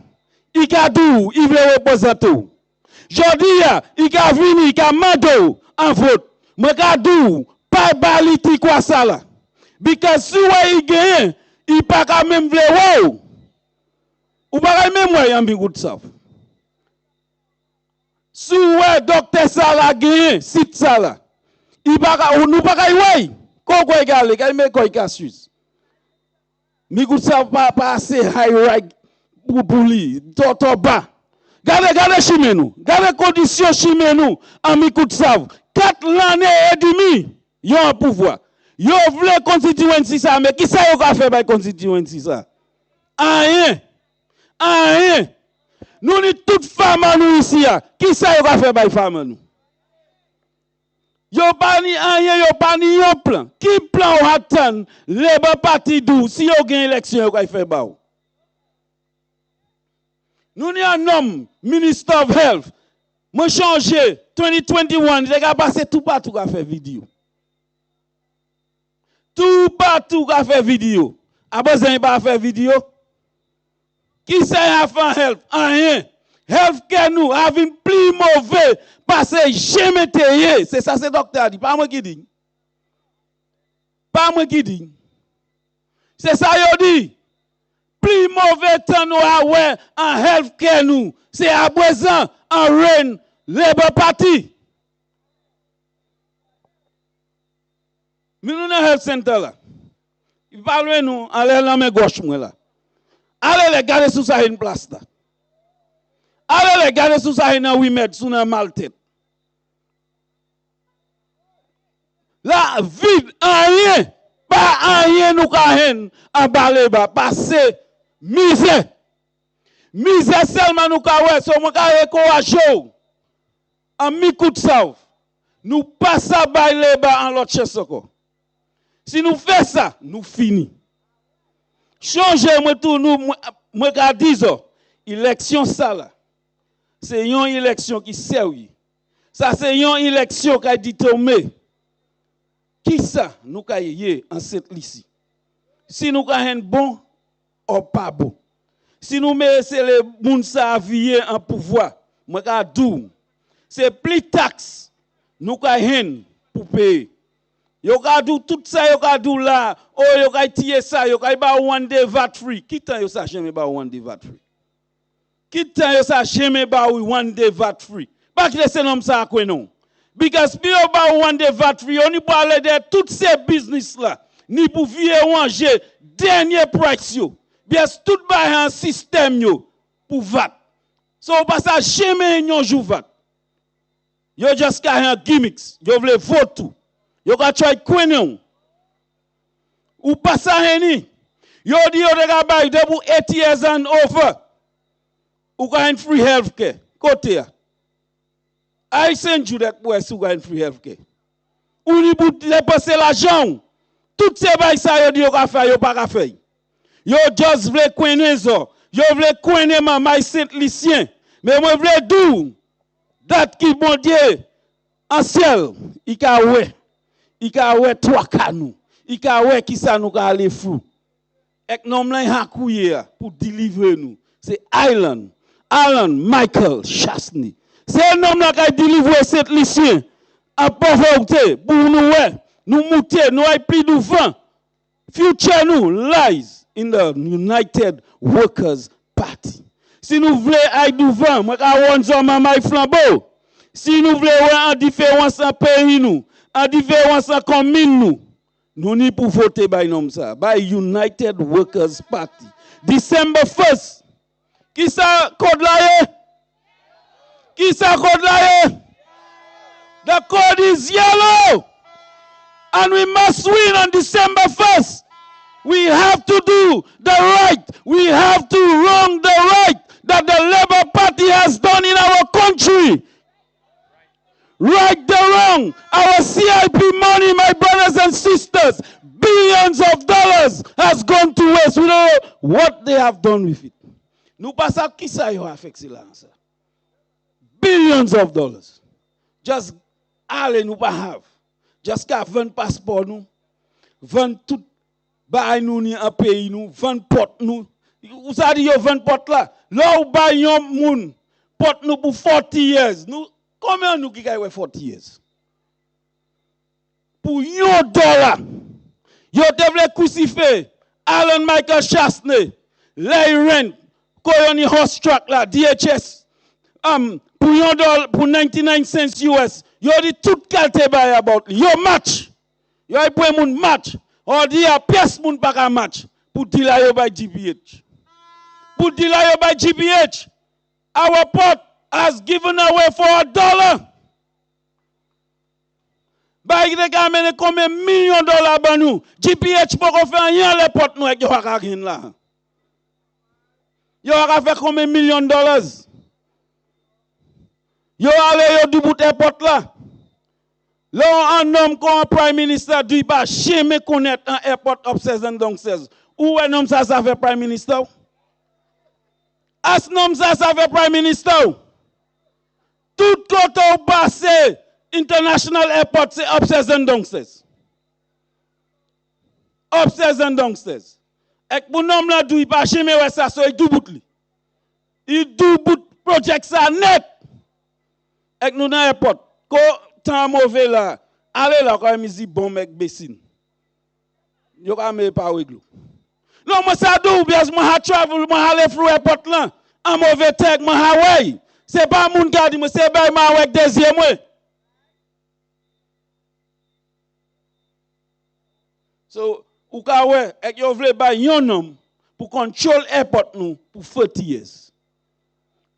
il Kadou, il veut représenter. Jodia, il a venu, il a mandé en vote. Moi Kadou, pas baliti quoi ça là. Because si il gagne, il pas quand même veut. Ou pas même moi en Micoud South. Si ouais docteur ça la gagne, site ça là. Il pas ou nous pas ouais. Quoi égal, il met quoi casus. Micoud South pas assez high right pour lui, toto bas. Gardez chimé nous. Gardez conditions chimé nous en Micoud South. 4 l'année et demi, yo en pouvoir. Yo vle constituency ça, mais qui ça yo ka fait par constituency ça? Rien. Rien. Nous ni toutes femmes nous ici, qui ça yo ka fait par femmes nous? Yo pas ni rien, yo pas ni un plan. Qui plan ou attend les parti dou si yo gagne élection yo ka fait ba ou? Nous ni un homme, Minister of Health. Moi changé 2021, les gars passé tout partout à faire vidéo. Tout partout à faire vidéo. Après ça, il pas faire vidéo. Qui sait à faire health? Rien. Healthcare nous avons plus mauvais parce que jamais tayé. C'est ça, c'est docteur dit. Pas moi qui dit. Pas moi qui dit. C'est ça, il dit. Plus mauvais temps nous avons en healthcare nous. C'est à présent en reine Labour Party. Mais nous dans health center là. Il parle nous en la main gauche moi là. Allez les garder sous ça une place là. Allez les garder sous ça une 8 mètres sous un mal tête. Là vide rien, pas rien nous ka hen en balé bas passer misère. Misère seulement nous ka ouais so moi ka encourager en Micoud South. Nous passons à bailler bas en l'autre chaise encore. Si nous faisons ça, nous finissons. Changer moi tout nous moi ka disons élection ça là. C'est une élection qui sérieux. Ça c'est une élection qui a dit tomber. Qui ça nous ka yé en cette liste. Si nous ka un bon ou pas bon. Si nous mettons les moun sa vier en pouvoir, moi ka dou. C'est plus taxe nous ka hen pour payer. Yo ka dou tout ça yo ka dou là, oh yo ka tirer ça, yo ka ba one day VAT free. Qui temps yo ça jamais ba one day VAT free? Qui temps yo ça jamais ba one day VAT free? Pas que c'est nom ça quoi non. Because puis yo ba one day VAT free, on y parle de toutes ces business là, ni pour vier manger dernier price yo. Bien tout ba un système yo pour VAT. So pas ça jamais yon jou VAT. Yo just ka un gimmicks, yo vle vote tout. Yo ka try kwenon. Ou pas ça ni. Yo di yo de ga bay de pour 8 years and over. Ou ka un free healthcare. Côté ya. I send you that boy who got free healthcare. Ou ni pour dépenser l'argent. Tout ces bay ça yo di yo ka faire yo pas ka faire. Yo just vle kwenon zo. Yo vle kwenon maman Saint-Lucien. Mais moi vle dou. Dat qui bon Dieu en ciel, il ka ouais. Il ka ouais trois canou. Il ka ouais qui ça nous ka aller fou. Ek nom la hakouye pour délivrer nous. C'est Alan Michael Chasney. C'est un homme là qui a délivré cette lycée en pauvreté pour nous ouais, nous monter, nous ay plus de vent. Future nous lies in the United Workers Party. Si nous voulons aller devant, moi ka won zo maman flambeau. Si nous voulons en différence en pays nous, en différence en commune nous ni pour voter by nom ça, by United Workers Party. December 1st. Qui ça code là? Qui ça code là? The code is yellow. And we must win on December 1st. We have to do the right. We have to wrong the right. The that the Labour Party has done in our country. Right the wrong. Our CIP money, my brothers and sisters, billions of dollars has gone to waste. We don't know what they have done with it. Nous pas ça qui ça yo affecté là ça. Billions of dollars. Just allez nous pas have. Just qu'à 20 passeports nous, 20 tout bail nous ni un pays nous, 20 portes nous. Vous ça dit yo 20 portes là. Là où bail yon moun porte nous pour 40 years. Nous combien nous qui gagne 40 years? Pour $1, yo devle crucifier Alan Michael Chasney, Larry Rent, Koyoni Horse Truck là, DHS, pour $1, pour 99 cents US, yo dit tout qualité bay about yo match. Yo pour moun match. On dit a pièce moun pas ka match pour dila yo by GBH. Pour dila yo by GBH. Our port has given away for $1. Bah, il a amené combien de millions de dollars à nous? GPH pour faire rien les portes nous avec yo là. Yo a fait combien de millions de dollars? Yo allé yo du bout airport là. Là un homme comme prime minister dit pas jamais connaître un airport upstairs and downstairs. Où est nom ça fait prime minister? As nom ça fait prime minister. Tout côté au passé International Airport, c'est upstairs and downstairs. Upstairs and downstairs. Et pour nous, là, il pas jamais ouais ça, il tout bout. Il tout bout project ça net. Et nous dans l'airport, quand temps mauvais là, allez là, quand même, il bon mec Bessine. Yo ka me pas wiglo. Non, moi ça dou, bien moi travel, moi aller through airport là, en mauvais tag, moi Hawaii. C'est pas moun qui dit, moi c'est bay ma avec deuxième moi. So, ou ka wè, ek yo vle bay yon nom pour control airport nous pour 40 years.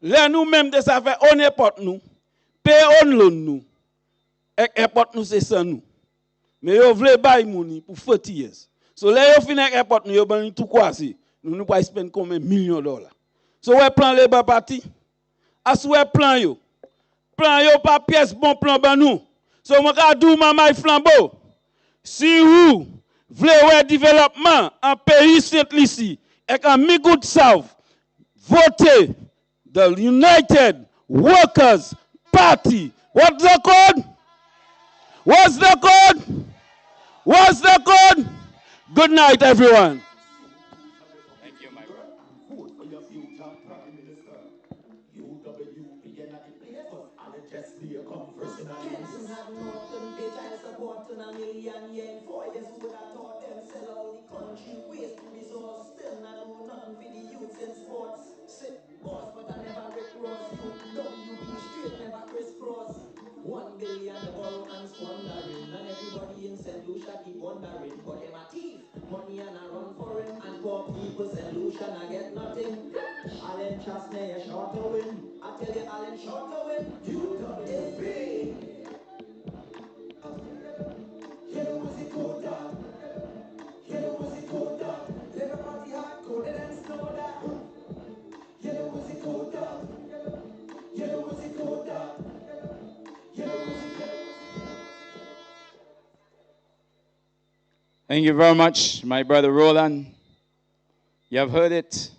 Là nous même de ça fait on airport nous, pay on loan nous. Ek airport nous c'est ça nous. Mais yo vle bay mouni pour 40 years. So là yo fin ek airport nous yo ban tout quoi si. Nous pas spend combien millions de dollars. So ouais plan Labour Party. As ouais plan yo. Plan yo pas pièce bon plan ban nous. So moi ka dou mamay flambeau. Si vous voulez développement en pays ici et en Micoud South, votez the United Workers Party. What's the code? What's the code? What's the code? Good night, everyone. Thank you, my brother. $1 billion borrow and squandering, and everybody in St. Lucia keep wondering. But them a thief, money and a run for him, and poor people St. Lucia I get nothing. Alan Chasney a short to win. I tell you, Alan short to win. UWP. Here was it called down. Here was it called down. Labour Party hard coded and snowed down. Here was it called down. Here was it called down. Thank you very much, my brother Roland. You have heard it.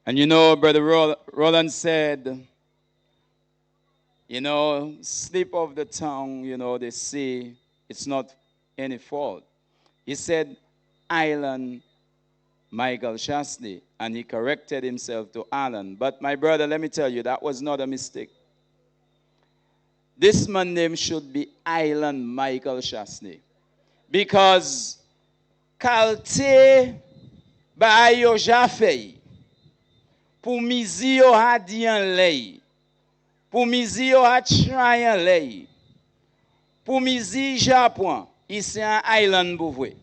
And you know, brother Roland said, you know, slip of the tongue, you know, they say it's not any fault. He said, Alan Michael Chasney, and he corrected himself to Alan. But my brother, let me tell you, that was not a mistake. This man's name should be Alan Michael Chasney. Because Kalte ba yo jafei pour mizi yo ha diyan lei pour mizi yo ha trayan lei pour mizi Japon ici an island bouvwe.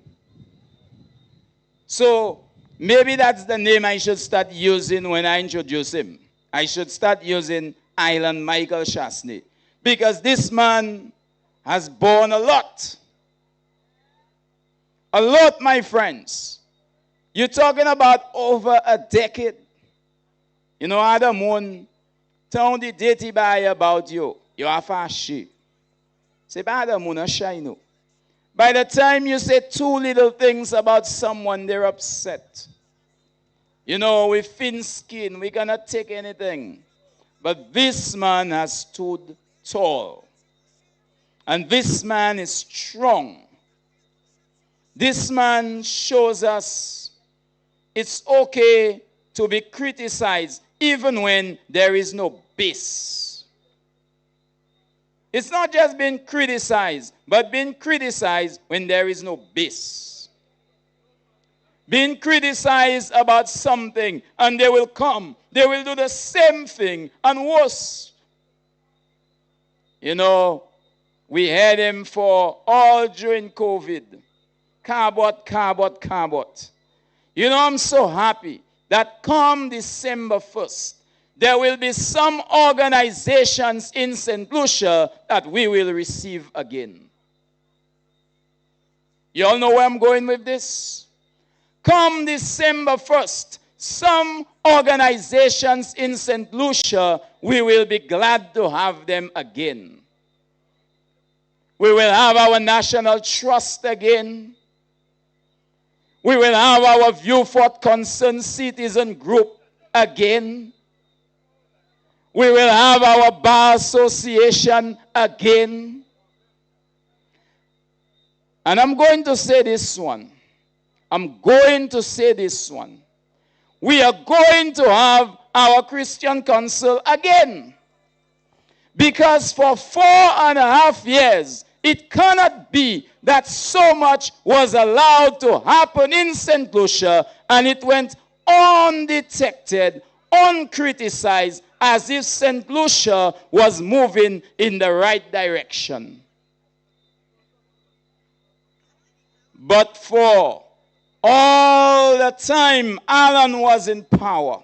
So maybe that's the name I should start using when I introduce him. I should start using Alan Michael Chasney because this man has borne a lot. A lot, my friends. You're talking about over a decade. You know, Adam won town the dirty by about you. You are fast. Say, Adam won a shine. By the time you say two little things about someone, they're upset. You know, we thin skin, we cannot take anything. But this man has stood tall. And this man is strong. This man shows us it's okay to be criticized even when there is no base. It's not just being criticized, but being criticized when there is no base. Being criticized about something, and they will come. They will do the same thing and worse. You know, we had him for all during COVID. Carbot. You know, I'm so happy that come December 1st, there will be some organizations in St. Lucia that we will receive again. You all know where I'm going with this? Come December 1st, some organizations in St. Lucia, we will be glad to have them again. We will have our National Trust again. We will have our View for Concerned Citizen Group again. We will have our Bar Association again. And I'm going to say this one. We are going to have our Christian Council again. Because for 4.5 years, it cannot be that so much was allowed to happen in St. Lucia and it went undetected, uncriticized, as if St. Lucia was moving in the right direction. But for all the time Alan was in power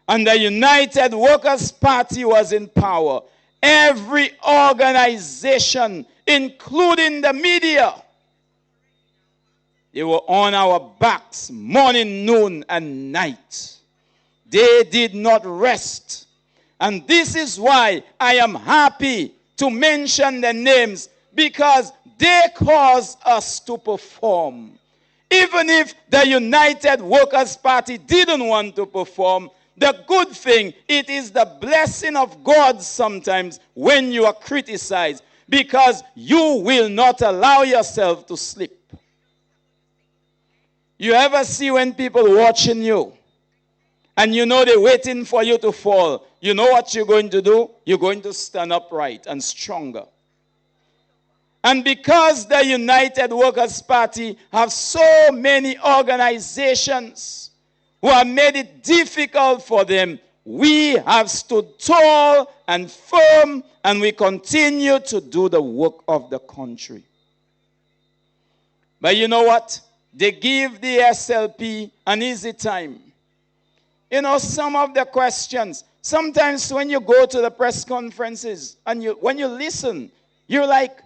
and the United Workers' Party was in power, every organization, including the media, they were on our backs morning, noon, and night. They did not rest. And this is why I am happy to mention the names, because they caused us to perform. Even if the United Workers' Party didn't want to perform, the good thing, it is the blessing of God sometimes when you are criticized, because you will not allow yourself to slip. You ever see when people watching you and you know they're waiting for you to fall? You know what you're going to do? You're going to stand upright and stronger. And because the United Workers' Party have so many organizations who have made it difficult for them, we have stood tall and firm, and we continue to do the work of the country. But you know what? They give the SLP an easy time. You know, some of the questions, sometimes when you go to the press conferences and when you listen, you're like,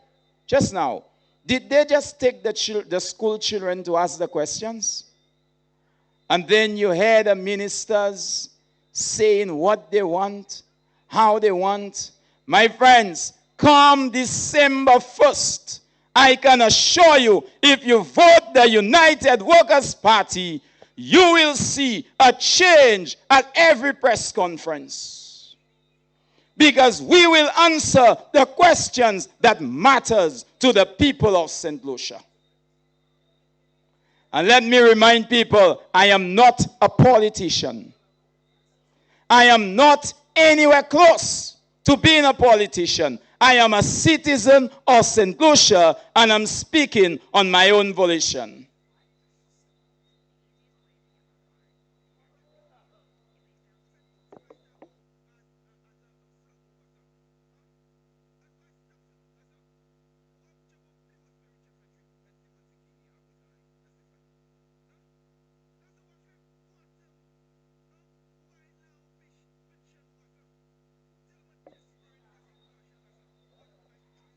just now, did they just take the school children to ask the questions? And then you hear the ministers saying what they want, how they want. My friends, come December 1st, I can assure you, if you vote the United Workers' Party, you will see a change at every press conference. Because we will answer the questions that matters to the people of St. Lucia. And let me remind people, I am not a politician. I am not anywhere close to being a politician. I am a citizen of St. Lucia, and I'm speaking on my own volition.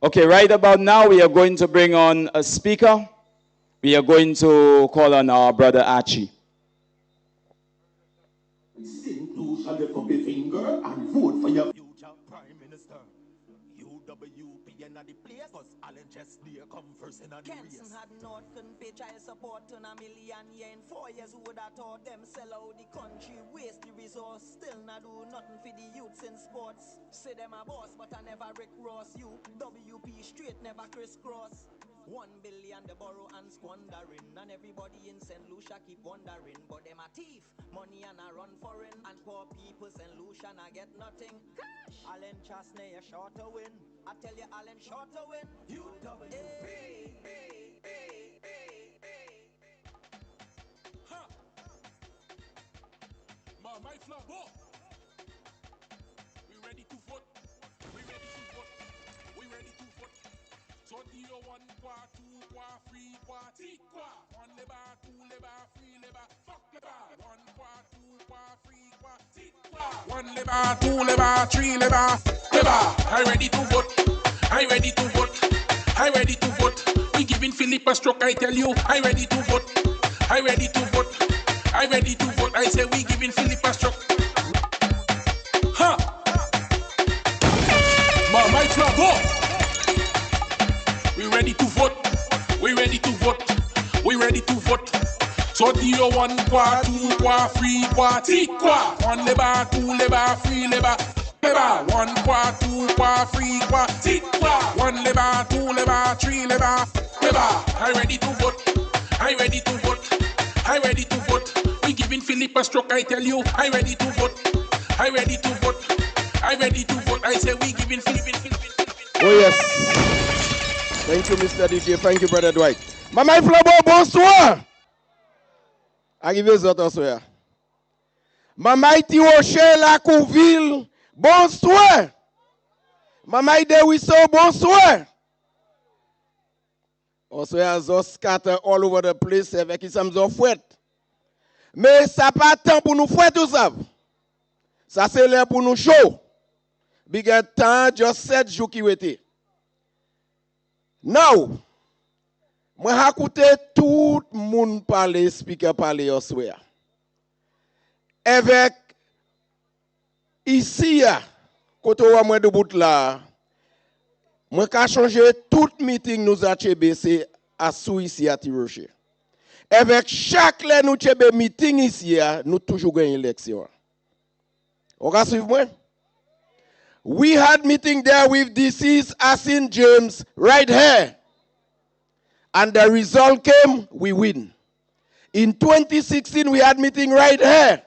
Okay, right about now, we are going to bring on a speaker. We are going to call on our brother Archie. St. Lucia and lift up your finger and vote for your future Prime Minister. UWP and the place, cause Allen just there come first in the race. Kenson had nothing for child support to $1 million in 4 years. Who would have thought them sell out the country, waste the resource, still not do nothing for the youths in sports. Say them a boss, but I never Rick Ross. UWP straight, never crisscross. 1 billion the borrow and squandering, and everybody in St. Lucia keep wondering. But them a thief, money and a run foreign, and poor people St. Lucia I get nothing. Cash. Allen Chasney a short to win. I tell you, Allen short to win. UWP. Ha! My flag, go! We ready to vote. We ready to vote. We ready to vote. So deal 1 qua 2 qua 3 qua 6 qua 1 labor 2 labor 3 labor fuck labor 1 qua 2 qua 3 qua 6 qua 1 labor 2 labor 3 labor labor. I ready to vote. I ready to vote. I ready to vote. We giving Philip a stroke. I tell you. I ready to vote. I ready to vote. I ready to vote. I say we giving Philip a stroke. Ha! My flag, go! We ready to vote. We ready to vote. We ready to vote. So deal 1 qua 2 qua 3 qua 6 qua 1 labor 2 labor 3 labor labor 1 qua 2 qua 3 qua 6 qua 1 labor 2 labor 3 labor labor. I ready to vote. I ready to vote. I ready to vote. We giving Philip a stroke. I tell you. I ready to vote. I ready to vote. I ready to vote. I say we giving Philip. Oh yes. Thank you, Mr. DJ. Thank you, Brother Dwight. Maman Flabo, bonsoir. I give you that also. Maman Iti Rocher la Couville, bonsoir. Maman Dewiso, bonsoir. Also, as us scatter all over the place avec qui sommes en fouette. Mais ça pas temps pour nous fouetter tout ça. Ça c'est l'heure pour nous chaud. Big temps, just 7 jours qui étaient. Now, moi j'ai écouté tout le monde parler, speaker parler au soir. Avec ici, quand on moi de bout là, moi j'ai changé tout meeting nous a c'est à sous ici à Rocher. Avec chaque là nous chebe meeting ici, nous toujours gagne élection. On va suivre moi? We had meeting there with deceased Asin James right here. And the result came, we win. In 2016, we had meeting right here.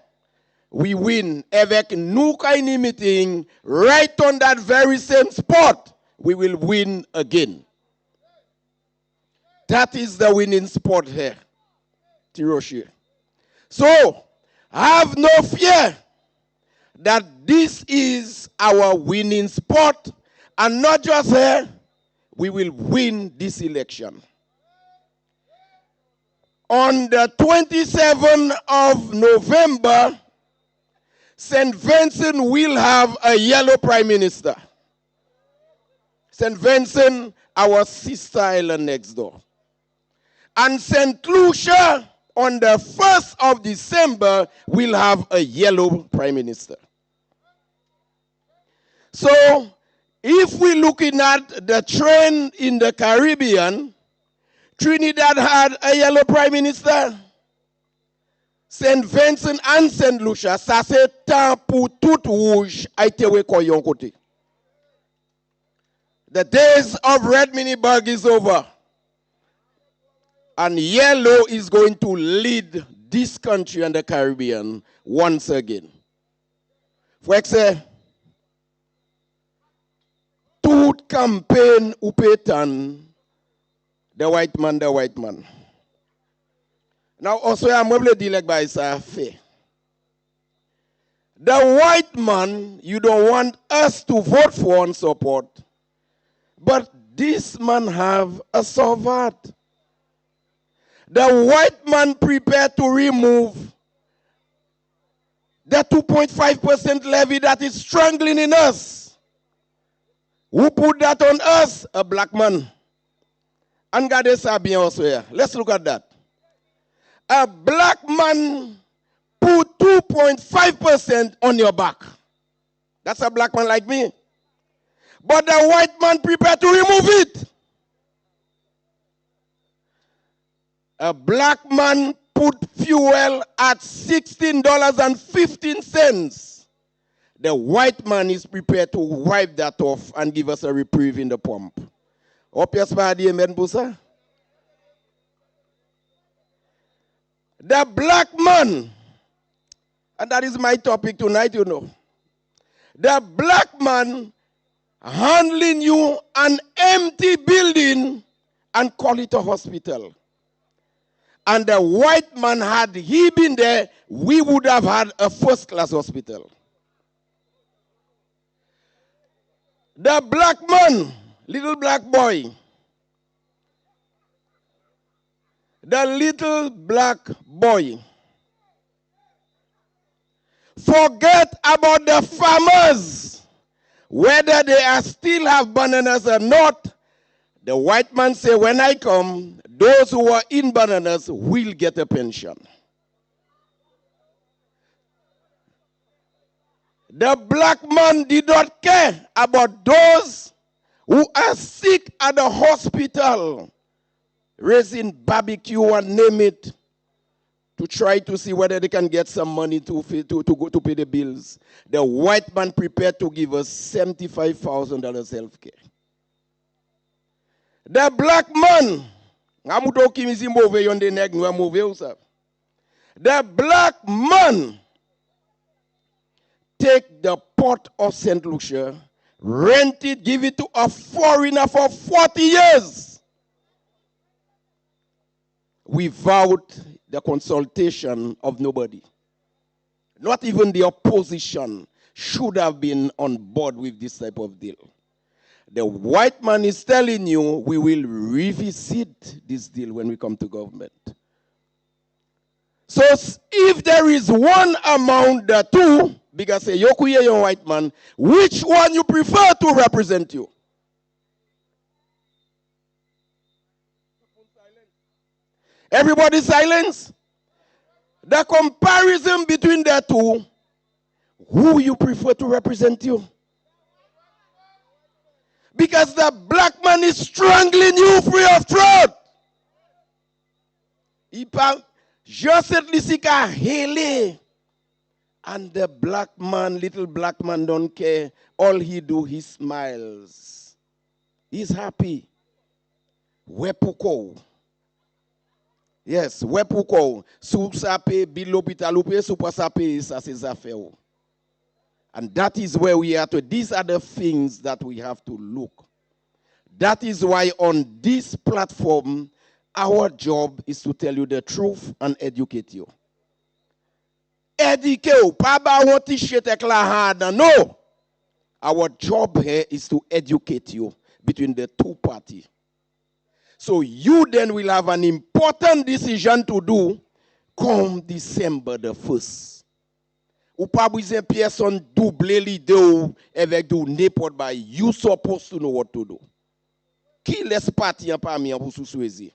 We win. Avec nous kaini meeting, right on that very same spot, we will win again. That is the winning spot here. Rocher. So, have no fear that this is our winning spot, and not just here, we will win this election. On the 27th of November, St. Vincent will have a yellow prime minister. St. Vincent, our sister island next door. And St. Lucia, on the 1st of December, will have a yellow prime minister. So, if we're looking at the trend in the Caribbean, Trinidad had a yellow prime minister. St. Vincent and St. Lucia, ça c'est temps pour tout rouge a été recueilli côté. The days of red minibug is over. And yellow is going to lead this country and the Caribbean once again. For example, tout campaign ou pétan, the white man. Now also I'm going to deal like by The white man, you don't want us to vote for and support. But this man have a sovereign. The white man prepared to remove the 2.5% levy that is strangling in us. Who put that on us? A black man. And God is bien also here. Let's look at that. A black man put 2.5% on your back. That's a black man like me. But the white man prepared to remove it. A black man put fuel at $16.15. The white man is prepared to wipe that off and give us a reprieve in the pump. The black man, and that is my topic tonight, you know. The black man handling you an empty building and call it a hospital. And the white man, had he been there, we would have had a first-class hospital. The black man, little black boy, the little black boy, forget about the farmers, whether they are still have bananas or not. The white man say, when I come, those who are in bananas will get a pension. The black man did not care about those who are sick at the hospital, raising barbecue and name it, to try to see whether they can get some money to pay the bills. The white man prepared to give us $75,000 health care. The black man, the black man take the port of St. Lucia, rent it, give it to a foreigner for 40 years without the consultation of nobody. Not even the opposition should have been on board with this type of deal. The white man is telling you we will revisit this deal when we come to government. So if there is one among the two, because say Yokuye your white man, which one you prefer to represent you? Everybody silence. The comparison between the two, who you prefer to represent you? Because the black man is strangling you free of throat. And the black man, little black man don't care. All he do, he smiles. He's happy. Wepuko. Yes, wepuko. Sou sape, bilopitalupe, supa sape, sa ses affaires. And that is where we are to. These are the things that we have to look. That is why on this platform, our job is to tell you the truth and educate you. Educate you. No. Our job here is to educate you between the two parties. So you then will have an important decision to do come December the 1st. Ou pas besoin personne doubler l'idée ou avec do n'importe quoi. You supposed to know what to do. Qui laisse partir parmi pour sous-souhaiter?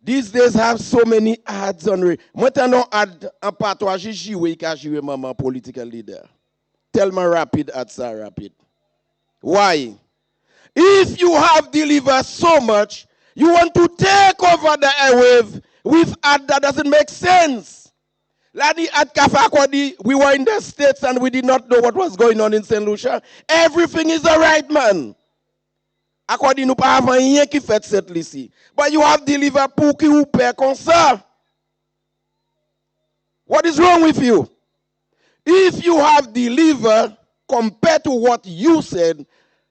These days have so many ads on. Maintenant ad en patois jouer ka jouer maman political leader. Tell me rapid ads are rapid. Why? If you have delivered so much, you want to take over the airwave with ad that doesn't make sense. Ladi at Kafakwadi, we were in the States and we did not know what was going on in St. Lucia. Everything is the right, man. Akwadi nou pa avan yen ki fet set lisi. But you have delivered pou ki ou pe kon sa. What is wrong with you? If you have delivered compared to what you said,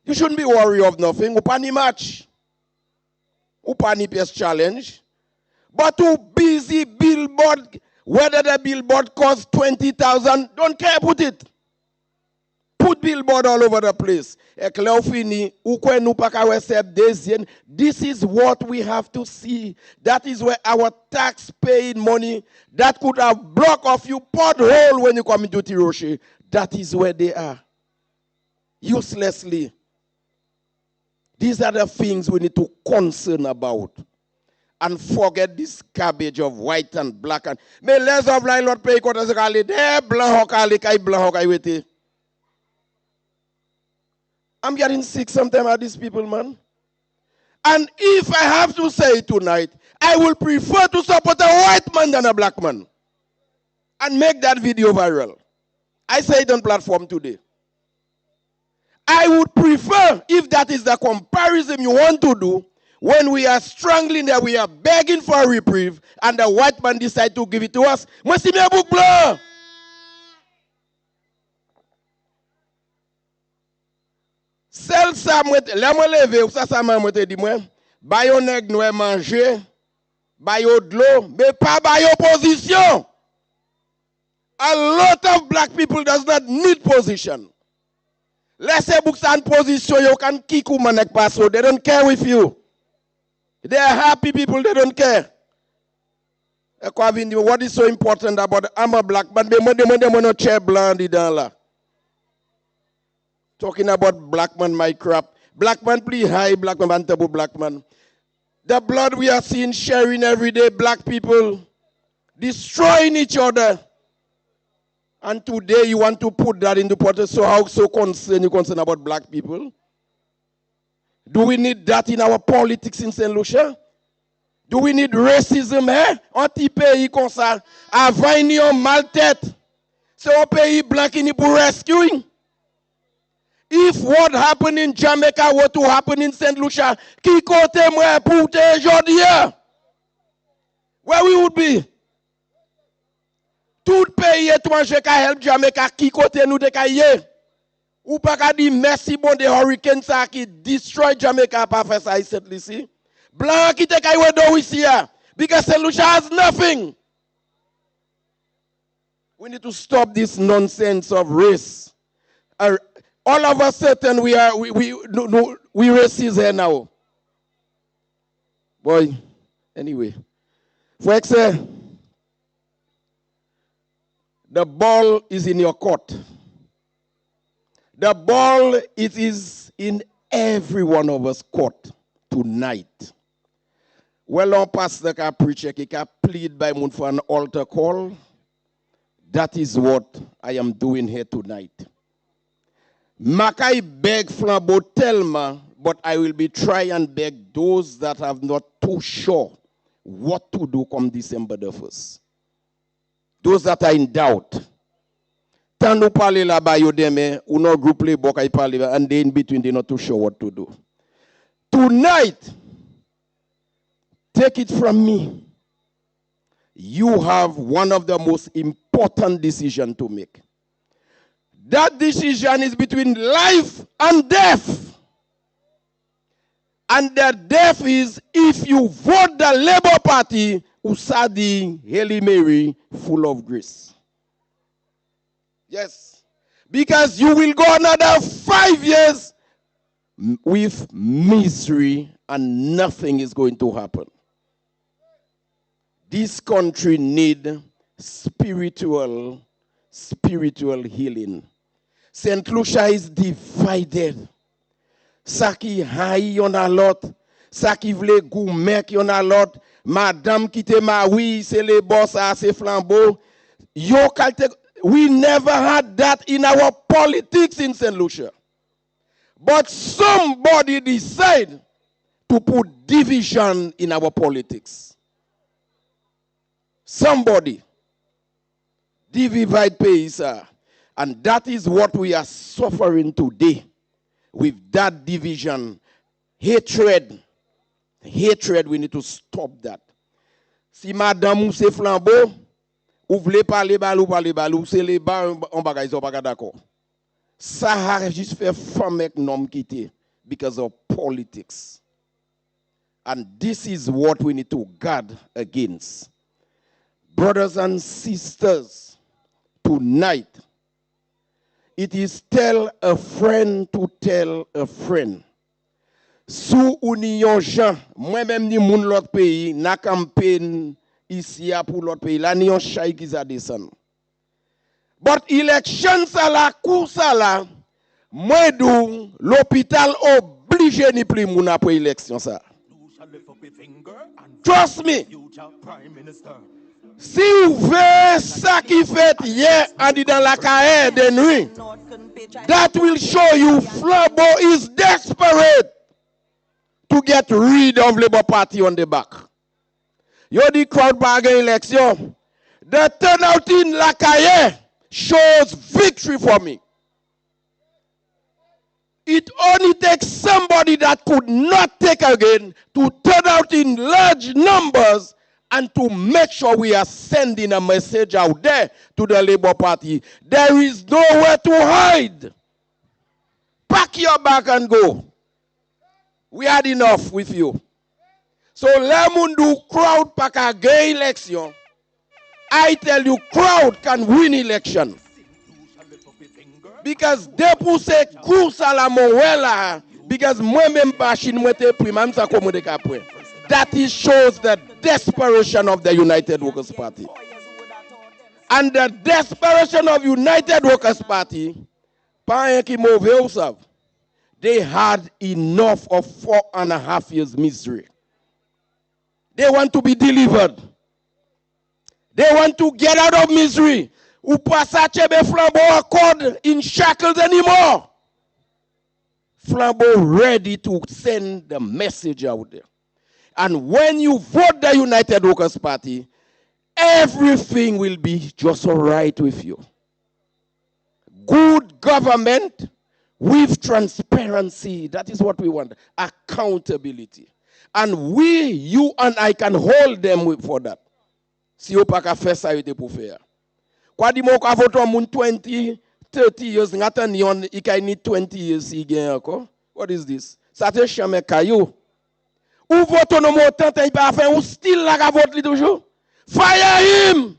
you shouldn't be worried of nothing. Ou pa ni match. Ou pa ni PS challenge. But to busy billboard, whether the billboard costs 20,000, don't care, put it. Put billboard all over the place. This is what we have to see. That is where our tax-paying money that could have blocked off you pothole when you come into Rocher. That is where they are. Uselessly. These are the things we need to concern about. and forget this garbage of white and black. And mais les hommes là, l'autre pays, quand ils sont des blancs, blancs, I'm getting sick sometimes at these people, man. And if I have to say tonight, I will prefer to support a white man than a black man. And make that video viral. I say it on platform today. I would prefer, if that is the comparison you want to do, when we are struggling there, we are begging for a reprieve, and the white man decide to give it to us. Moi, si mes bouc blanc. Celle ça, là, moi, levé, ou ça, m'a dit, moi, ba yo nèg nou manger, ba yo de l'eau, mais pas ba yo position. A lot of black people does not need position. Laissez books and position, you can kick you man pass, so they don't care with you. They are happy people, they don't care. What is so important about I'm a black man? They chair blanc là. Talking about black man, my crap. Black man, please high, black man, taboo, black man. The blood we are seeing sharing every day, black people destroying each other. And today you want to put that into protest. So how so concerned about black people? Do we need that in our politics in Saint Lucia? Do we need racism, eh? Anti-pays comme ça. Avant, il y a mal tête. C'est un pays blanc qui n'est pour rescuing. If what happened in Jamaica were to happen in Saint Lucia, qui côté moi pour te aujourd'hui? Where we would be? Tout pays étranger qui help Jamaica, qui côté nous de cahier? Ou pas qu'à dire merci bon des hurricanes ça qui destroy Jamaica pas faire ça ici. Blanc qui te cahier do ici because Saint Lucia has nothing. We need to stop this nonsense of race. All of a sudden we racist here now. Boy, anyway. For example, the ball is in your court. The ball it is in every one of us court tonight. Well, on pastor can preach, he can plead by moon for an altar call. That is what I am doing here tonight. Makai beg flambeau telma, but I will be trying and beg those that are not too sure what to do come December the 1st. Those that are in doubt. Tant nous parler là-bas, yo demain, ou non groupe les bok ay parler, and they in between, they're not too sure what to do. Tonight, take it from me. You have one of the most important decisions to make. That decision is between life and death. And the death is if you vote the Labour Party, Usadi, Haile Mary, full of grace. Yes. Because you will go another 5 years with misery and nothing is going to happen. This country needs spiritual healing. Saint Lucia is divided. Saki haï yon a lot. Saki vle goumek yon a lot. Madame qui te mawi, c'est les boss, c'est flambeau. Yo kalte. We never had that in our politics in Saint Lucia. But somebody decided to put division in our politics. Somebody divide pays, and that is what we are suffering today with that division, hatred. Hatred, we need to stop that. Si madame ou se flambeau, ou vle parler bal ou parler bal, ou se les bas on bagay so pas d'accord. Ça a juste fait femme avec nom quitter because of politics. And this is what we need to guard against. Brothers and sisters, tonight, it is tell a friend to tell a friend. Sous union Jean, moi-même ni moun l'autre pays, na campagne ici pour l'autre pays, la ni on chay qui sa descend. But election ça la cour ça la, moi dou l'hôpital obligé ni plus moun après élection ça. Trust me. Future Prime Minister. Si vous voyez ça qui fait hier en dit dans la carrière de nuit, that will show you Flambeau is desperate to get rid of Labour Party on the back. You the crowd bargain election. The turnout in La Caille shows victory for me. It only takes somebody that could not take again to turn out in large numbers and to make sure we are sending a message out there to the Labour Party. There is nowhere to hide. Pack your bag and go. We had enough with you. So Lemundu crowd pack a gay election. I tell you, crowd can win election. Because they pousse course à la Mowella. Because moi-même machine mwete puis même ça comme de capre. That is shows the desperation of the United Workers' Party. And the desperation of United Workers' Party, they had enough of 4.5 years misery. They want to be delivered. They want to get out of misery. Ou pas Chebe Flambeau accord in shackles anymore. Flambeau ready to send the message out there. And when you vote the United Workers' Party, everything will be just all right with you. Good government with transparency. That is what we want. Accountability. And we, you and I can hold them for that. Si vous pas qu'à faire ça, pour faire. Quoi dit mon ka vote on 20, 30 years, ngatan yon, I need 20 years si gen encore. What is this? Ça te chame caillou. Ou vote no mo tant il pas faire ou still la ka vote li toujours. Fire him.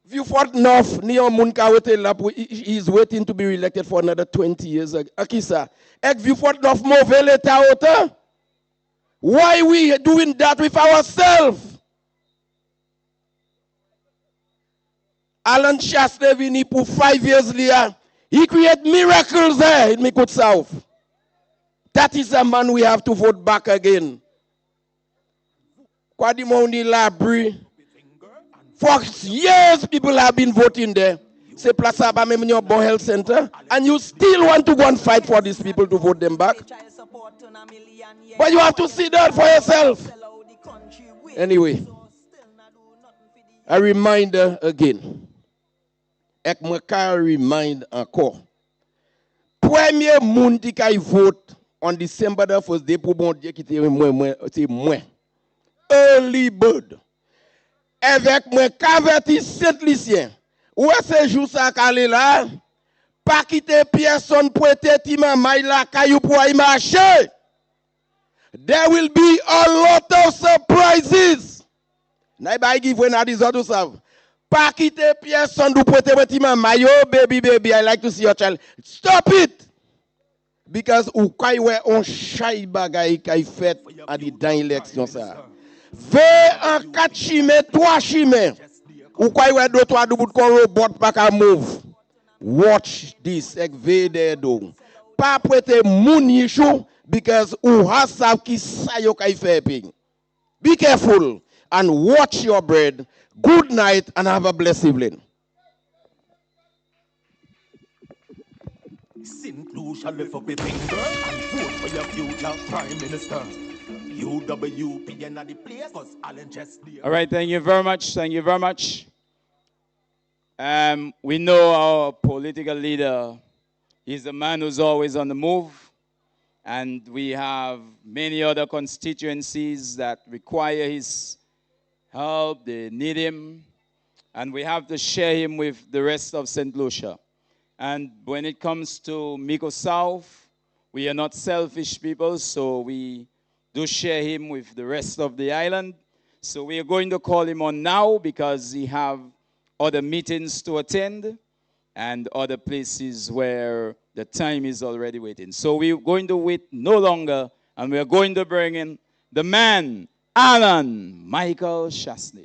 View Fort North, ni on moun ka wete la pour he is waiting to be reelected for another 20 years. Akisa. Ek View Fort North mauvais l'état autant. Why we doing that with ourselves? Alan Chaste vini pour 5 years liya. He create miracles there in Micoud South. That is a man we have to vote back again. Kwadimoni Labri. For years people have been voting there. C'est place à ba même bon health center. And you still want to go and fight for these people to vote them back. But you have to see that for yourself. Anyway, a reminder again. Ek mwen ka remind encore. Premier moun di kay vote on December the 1st day pour bon Dieu qui te moins. Early bird. Avec mwen ka averti Saint-Lucien. Ou est-ce jour ça calé là? Pas quitter personne pour être tima may la kayou pour y marcher. There will be a lot of surprises. Naiba give when I desire to serve. Pas quitter personne pour être tima may. Oh baby, I like to see your child. Stop it. Because ou kay we on chay bagay kay fait à di dans élection ça. Ve en 4 chimè, 3 chimè. Ou kay we do 3 bout kon robot pa ka move. Watch this. Ek ve there do. Pa prete moun yishu because ou hasav ki sa yo kay fe ping. Be careful and watch your bread. Good night and have a blessed evening. Sinclair shall lift up a finger and vote for your future Prime Minister. UWP and the place cause Alan just there. All right, thank you very much. Thank you very much. We know our political leader is a man who's always on the move. And we have many other constituencies that require his help. They need him. And we have to share him with the rest of St. Lucia. And when it comes to Micoud South, we are not selfish people, so we do share him with the rest of the island. So we are going to call him on now because he have other meetings to attend and other places where the time is already waiting. So we're going to wait no longer, and we're going to bring in the man, Alan Michael Chasney.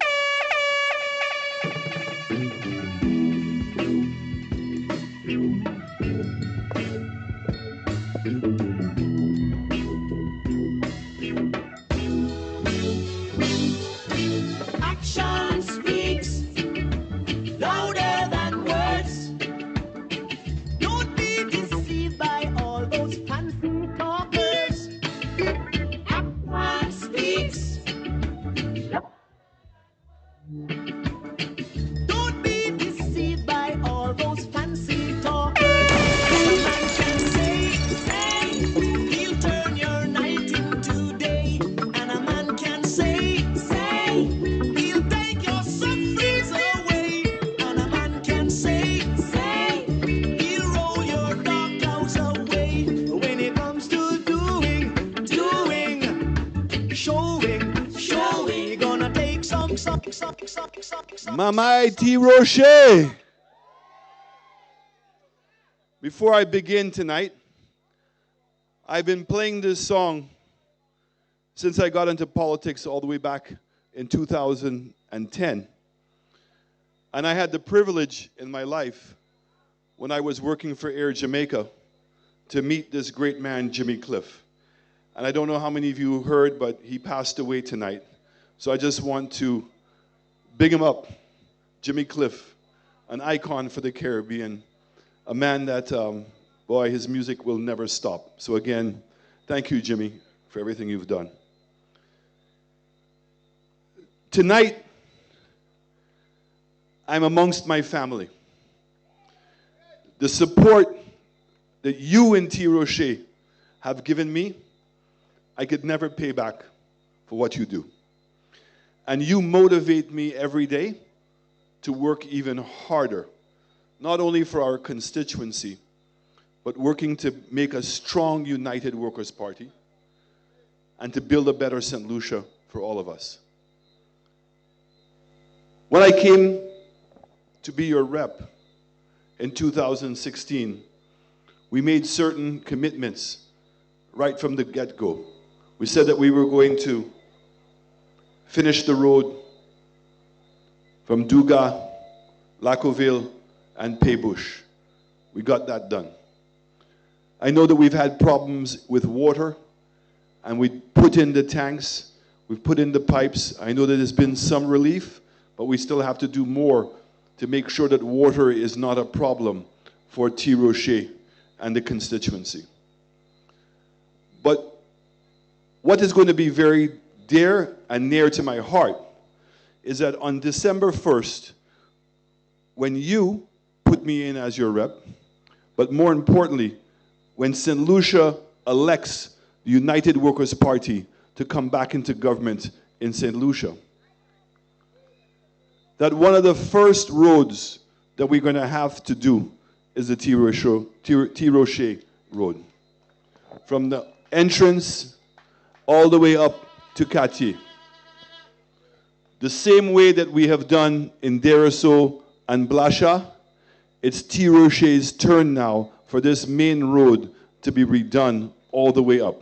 Showing. We're gonna take some. Mama T. Rocher. Before I begin tonight, I've been playing this song since I got into politics all the way back in 2010. And I had the privilege in my life, when I was working for Air Jamaica, to meet this great man, Jimmy Cliff. And I don't know how many of you heard, but he passed away tonight. So I just want to big him up. Jimmy Cliff, an icon for the Caribbean, a man that, boy, his music will never stop. So again, thank you, Jimmy, for everything you've done. Tonight, I'm amongst my family. The support that you and T. Rocher have given me, I could never pay back for what you do. And you motivate me every day to work even harder, not only for our constituency, but working to make a strong, united Workers' Party and to build a better St. Lucia for all of us. When I came to be your rep in 2016, we made certain commitments right from the get-go. We said that we were going to finish the road from Duga, Lacoville, and Paybush. We got that done. I know that we've had problems with water, and we put in the tanks, we've put in the pipes. I know that there's been some relief, but we still have to do more to make sure that water is not a problem for T. Rocher and the constituency. But what is going to be very dear and near to my heart is that on December 1st, when you put me in as your rep, but more importantly, when St. Lucia elects the United Workers' Party to come back into government in St. Lucia, that one of the first roads that we're going to have to do is the T. Rocher Road. From the entrance all the way up to Cartier. The same way that we have done in Deriso and Blasha, it's T. Rocher's turn now for this main road to be redone all the way up.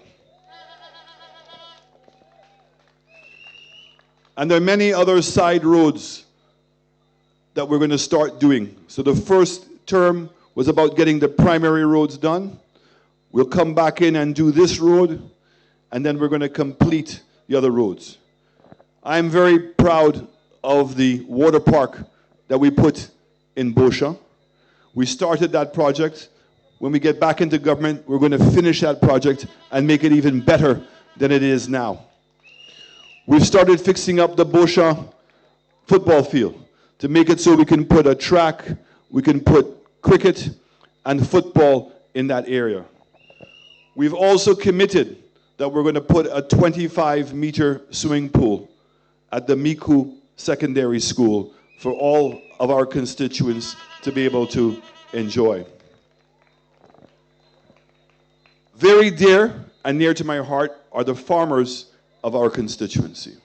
And there are many other side roads that we're going to start doing. So the first term was about getting the primary roads done. We'll come back in and do this road, and then we're going to complete the other roads. I'm very proud of the water park that we put in Beauchamp. We started that project. When we get back into government, we're going to finish that project and make it even better than it is now. We've started fixing up the Beauchamp football field to make it so we can put a track, we can put cricket and football in that area. We've also committed that we're going to put a 25-meter swimming pool at the Micoud Secondary School for all of our constituents to be able to enjoy. Very dear and near to my heart are the farmers of our constituency.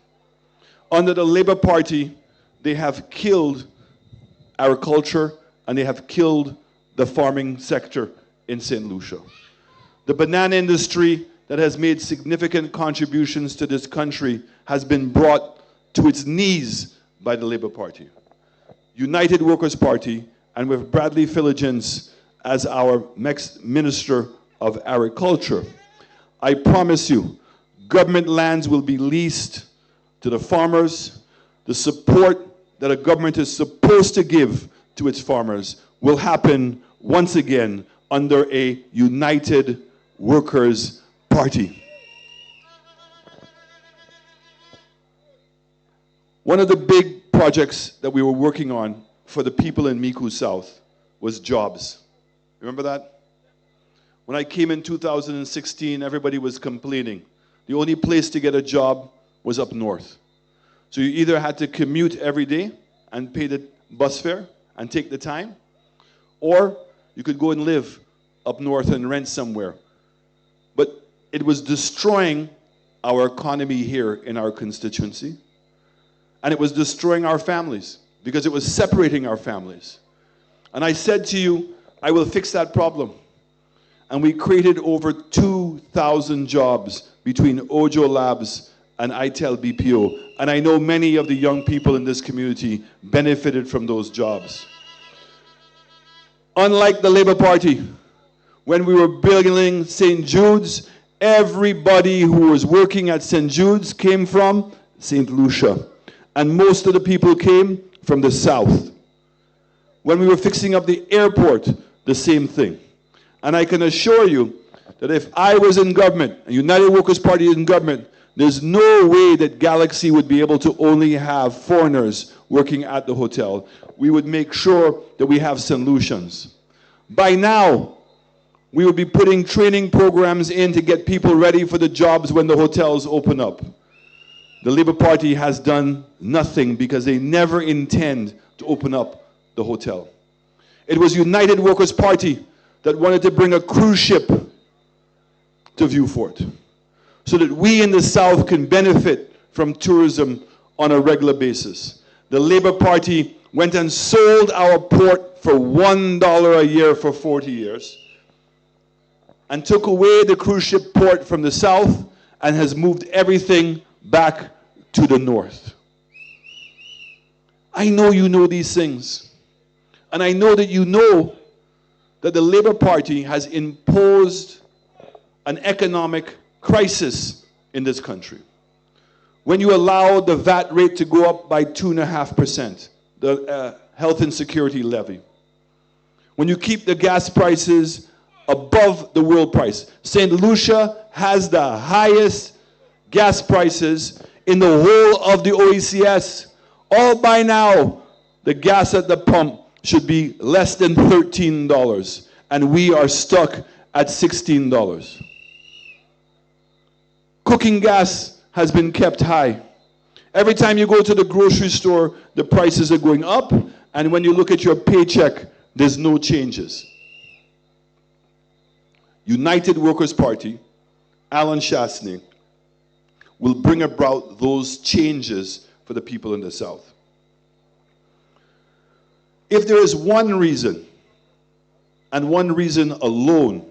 Under the Labour Party, they have killed agriculture and they have killed the farming sector in St. Lucia. The banana industry that has made significant contributions to this country has been brought to its knees by the Labour Party. United Workers' Party, and with Bradley Philogene as our next Minister of Agriculture, I promise you, government lands will be leased to the farmers. The support that a government is supposed to give to its farmers will happen once again under a United Workers' Party. One of the big projects that we were working on for the people in Micoud South was jobs. Remember that? When I came in 2016, everybody was complaining. The only place to get a job was up north. So you either had to commute every day and pay the bus fare and take the time, or you could go and live up north and rent somewhere. But it was destroying our economy here in our constituency. And it was destroying our families because it was separating our families. And I said to you, I will fix that problem. And we created over 2,000 jobs between Ojo Labs and ITEL BPO. And I know many of the young people in this community benefited from those jobs. Unlike the Labour Party, when we were building St. Jude's, everybody who was working at St. Jude's came from St. Lucia. And most of the people came from the south. When we were fixing up the airport, the same thing. And I can assure you that if I was in government, and United Workers' Party is in government, there's no way that Galaxy would be able to only have foreigners working at the hotel. We would make sure that we have solutions. By now, we would be putting training programs in to get people ready for the jobs when the hotels open up. The Labour Party has done nothing because they never intend to open up the hotel. It was United Workers' Party that wanted to bring a cruise ship to Viewfort so that we in the South can benefit from tourism on a regular basis. The Labour Party went and sold our port for $1 a year for 40 years and took away the cruise ship port from the South and has moved everything back to the North. I know you know these things. And I know that you know that the Labour Party has imposed an economic crisis in this country. When you allow the VAT rate to go up by 2.5%, the health and security levy. When you keep the gas prices above the world price. St. Lucia has the highest gas prices in the whole of the OECS. All by now, the gas at the pump should be less than $13, and we are stuck at $16. Cooking gas has been kept high. Every time you go to the grocery store, the prices are going up, and when you look at your paycheck, there's no changes. United Workers' Party, Alan Shastney, will bring about those changes for the people in the South. If there is one reason, and one reason alone,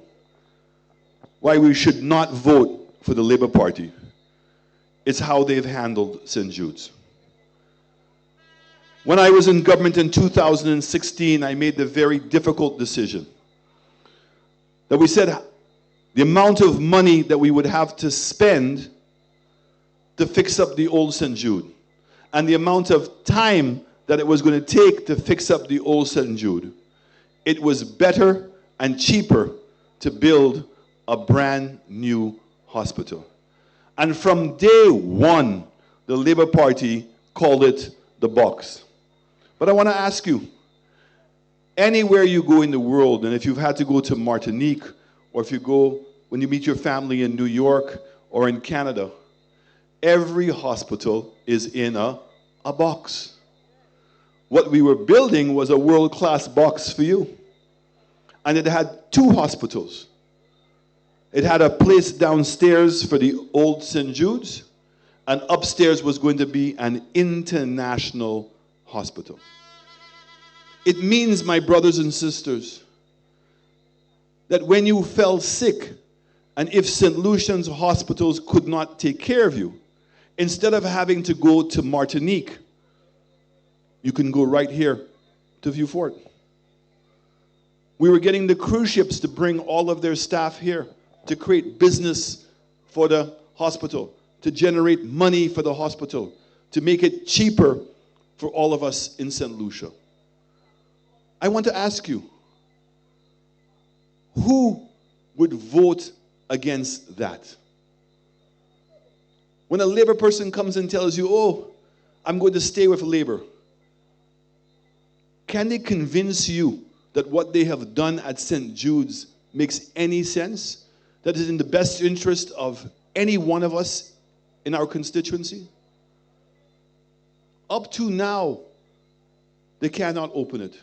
why we should not vote for the Labour Party, it's how they've handled St. Jude's. When I was in government in 2016, I made the very difficult decision that we said the amount of money that we would have to spend to fix up the old St. Jude and the amount of time that it was going to take to fix up the old St. Jude, it was better and cheaper to build a brand new hospital. And from day one, the Labour Party called it the box. But I want to ask you, anywhere you go in the world, and if you've had to go to Martinique, or if you go when you meet your family in New York or in Canada, every hospital is in a box. What we were building was a world-class box for you. And it had two hospitals. It had a place downstairs for the old St. Jude's, and upstairs was going to be an international hospital. It means, my brothers and sisters, that when you fell sick, and if St. Lucian's hospitals could not take care of you, instead of having to go to Martinique, you can go right here to Viewfort. We were getting the cruise ships to bring all of their staff here to create business for the hospital, to generate money for the hospital, to make it cheaper for all of us in St. Lucia. I want to ask you, who would vote against that? When a Labour person comes and tells you, oh, I'm going to stay with Labour, can they convince you that what they have done at St. Jude's makes any sense? That is in the best interest of any one of us in our constituency? Up to now, they cannot open it.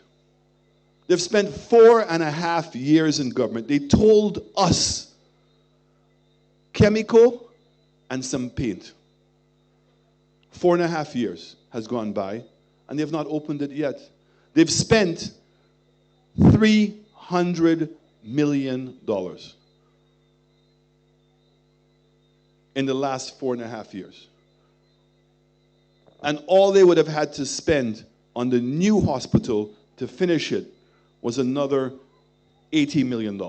They've spent 4.5 years in government. They told us, Chemical and some paint. 4.5 years has gone by, and they have not opened it yet. They've spent $300 million in the last 4.5 years. And all they would have had to spend on the new hospital to finish it was another $80 million.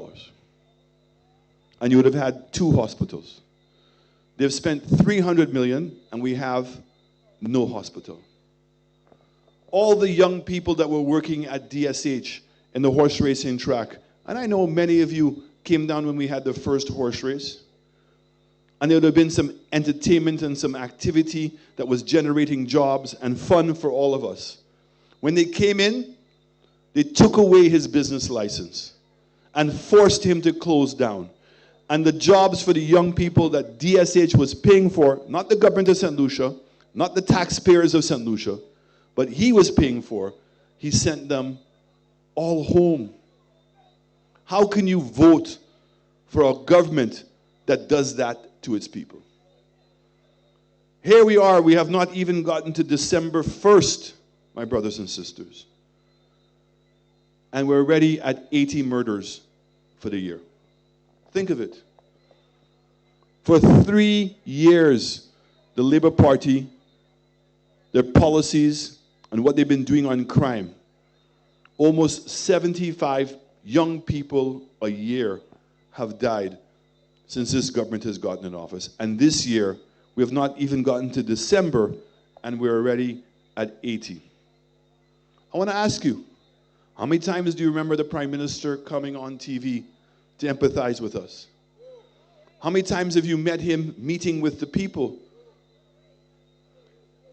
And you would have had 2 hospitals. They've spent $300 million, and we have no hospital. All the young people that were working at DSH in the horse racing track, and I know many of you came down when we had the first horse race, and there would have been some entertainment and some activity that was generating jobs and fun for all of us. When they came in, they took away his business license and forced him to close down. And the jobs for the young people that DSH was paying for, not the government of St. Lucia, not the taxpayers of St. Lucia, but he was paying for, he sent them all home. How can you vote for a government that does that to its people? Here we are, we have not even gotten to December 1st, my brothers and sisters. And we're already at 80 murders for the year. Think of it. For 3 years, the Labour Party, their policies and what they've been doing on crime, almost 75 young people a year have died since this government has gotten in office. And this year, we have not even gotten to December, and we're already at 80. I want to ask you, how many times do you remember the Prime Minister coming on TV to empathize with us? How many times have you met him meeting with the people?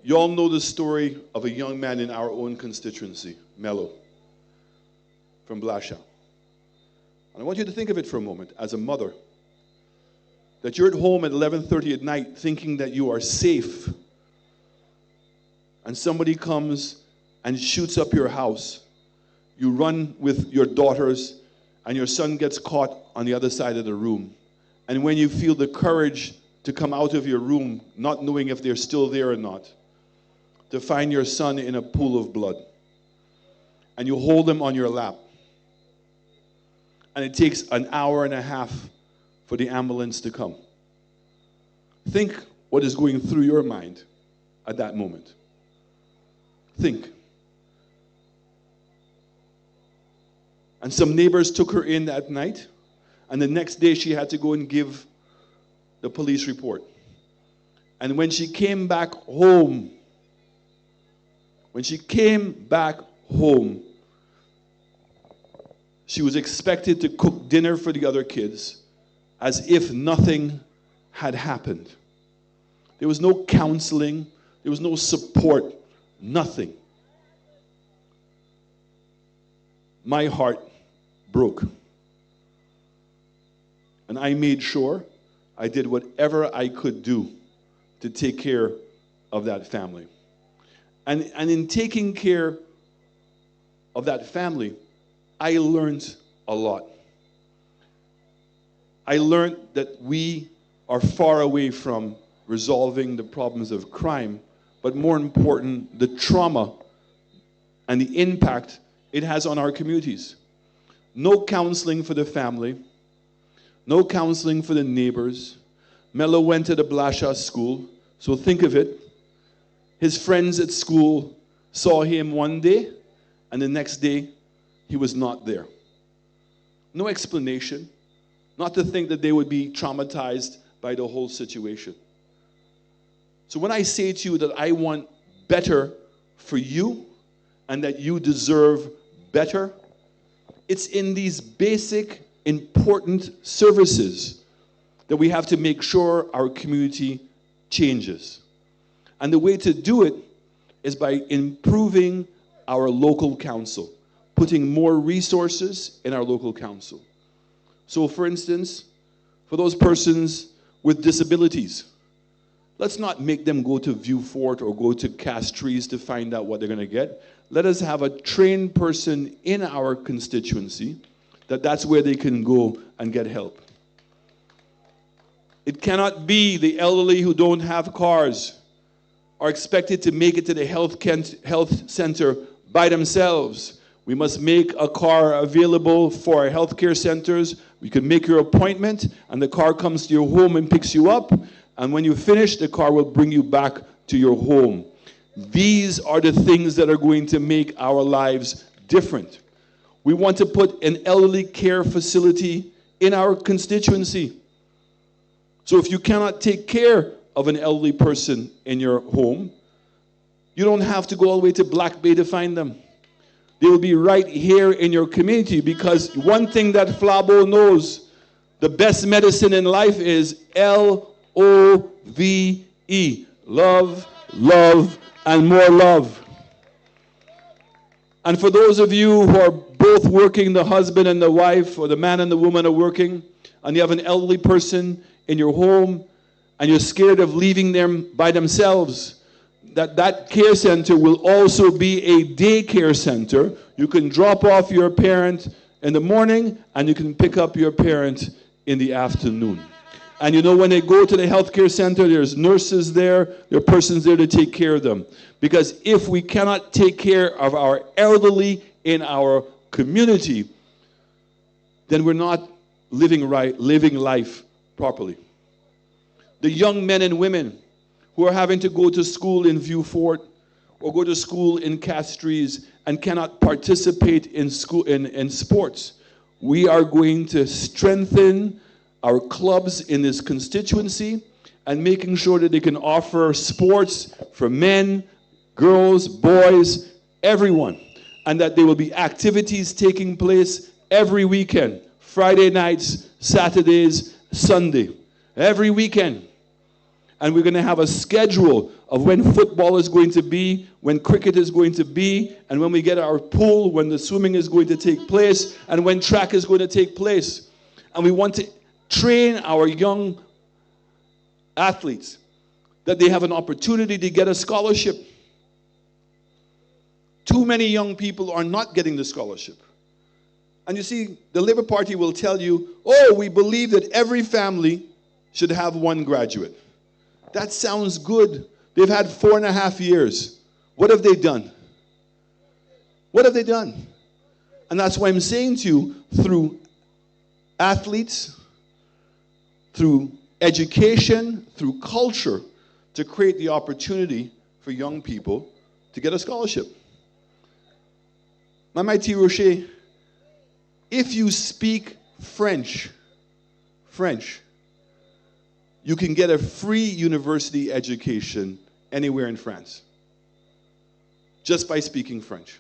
You all know the story of a young man in our own constituency, Mello, from Blasha. And I want you to think of it for a moment as a mother, that you're at home at 11:30 at night thinking that you are safe, and somebody comes and shoots up your house. You run with your daughters, and your son gets caught on the other side of the room. And when you feel the courage to come out of your room, not knowing if they're still there or not, to find your son in a pool of blood, and you hold him on your lap, and it takes an hour and a half for the ambulance to come. Think what is going through your mind at that moment. Think. And some neighbors took her in that night, and the next day she had to go and give the police report. And when she came back home, she was expected to cook dinner for the other kids as if nothing had happened. There was no counseling, there was no support, nothing. My heart broke. And I made sure I did whatever I could do to take care of that family. And in taking care of that family, I learned a lot. I learned that we are far away from resolving the problems of crime, but more important, the trauma and the impact it has on our communities. No counseling for the family, no counseling for the neighbors. Mello went to the Blasha school, so think of it. His friends at school saw him one day, and the next day, he was not there. No explanation, not to think that they would be traumatized by the whole situation. So when I say to you that I want better for you and that you deserve better, it's in these basic, important services that we have to make sure our community changes. And the way to do it is by improving our local council, putting more resources in our local council. So for instance, for those persons with disabilities, let's not make them go to View Fort or go to Castries to find out what they're going to get. Let us have a trained person in our constituency that's where they can go and get help. It cannot be the elderly who don't have cars are expected to make it to the health center by themselves. We must make a car available for our healthcare centers. We can make your appointment, and the car comes to your home and picks you up. And when you finish, the car will bring you back to your home. These are the things that are going to make our lives different. We want to put an elderly care facility in our constituency. So if you cannot take care of an elderly person in your home, you don't have to go all the way to Black Bay to find them. They will be right here in your community, because one thing that Flabo knows, the best medicine in life is L-O-V-E. Love, love, and more love. And for those of you who are both working, the husband and the wife, or the man and the woman are working, and you have an elderly person in your home, and you're scared of leaving them by themselves, that care center will also be a daycare center. You can drop off your parent in the morning, and you can pick up your parent in the afternoon. And you know, when they go to the healthcare center, there's nurses there, there are persons there to take care of them. Because if we cannot take care of our elderly in our community, then we're not living life properly. The young men and women who are having to go to school in Vieux Fort or go to school in Castries and cannot participate in school in sports, we are going to strengthen our clubs in this constituency and making sure that they can offer sports for men, girls, boys, everyone, and that there will be activities taking place every weekend, Friday nights, Saturdays, Sunday, every weekend. And we're going to have a schedule of when football is going to be, when cricket is going to be, and when we get our pool, when the swimming is going to take place, and when track is going to take place. And we want to train our young athletes that they have an opportunity to get a scholarship. Too many young people are not getting the scholarship. And you see, the Labour Party will tell you, oh, we believe that every family should have one graduate. That sounds good. They've had 4.5 years. What have they done? What have they done? And that's why I'm saying to you, through athletes, through education, through culture, to create the opportunity for young people to get a scholarship. My mighty Rocher, if you speak French, you can get a free university education anywhere in France, just by speaking French.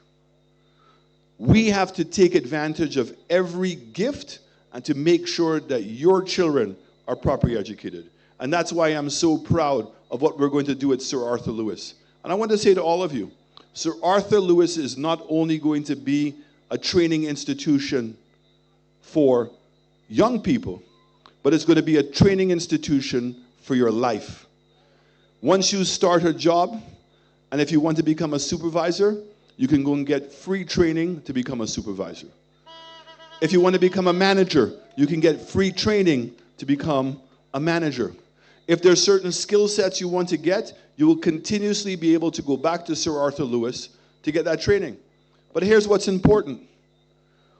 We have to take advantage of every gift and to make sure that your children are properly educated. And that's why I'm so proud of what we're going to do at Sir Arthur Lewis. And I want to say to all of you, Sir Arthur Lewis is not only going to be a training institution for young people, but it's going to be a training institution for your life. Once you start a job, and if you want to become a supervisor, you can go and get free training to become a supervisor. If you want to become a manager, you can get free training to become a manager. If there's certain skill sets you want to get, you will continuously be able to go back to Sir Arthur Lewis to get that training. But here's what's important.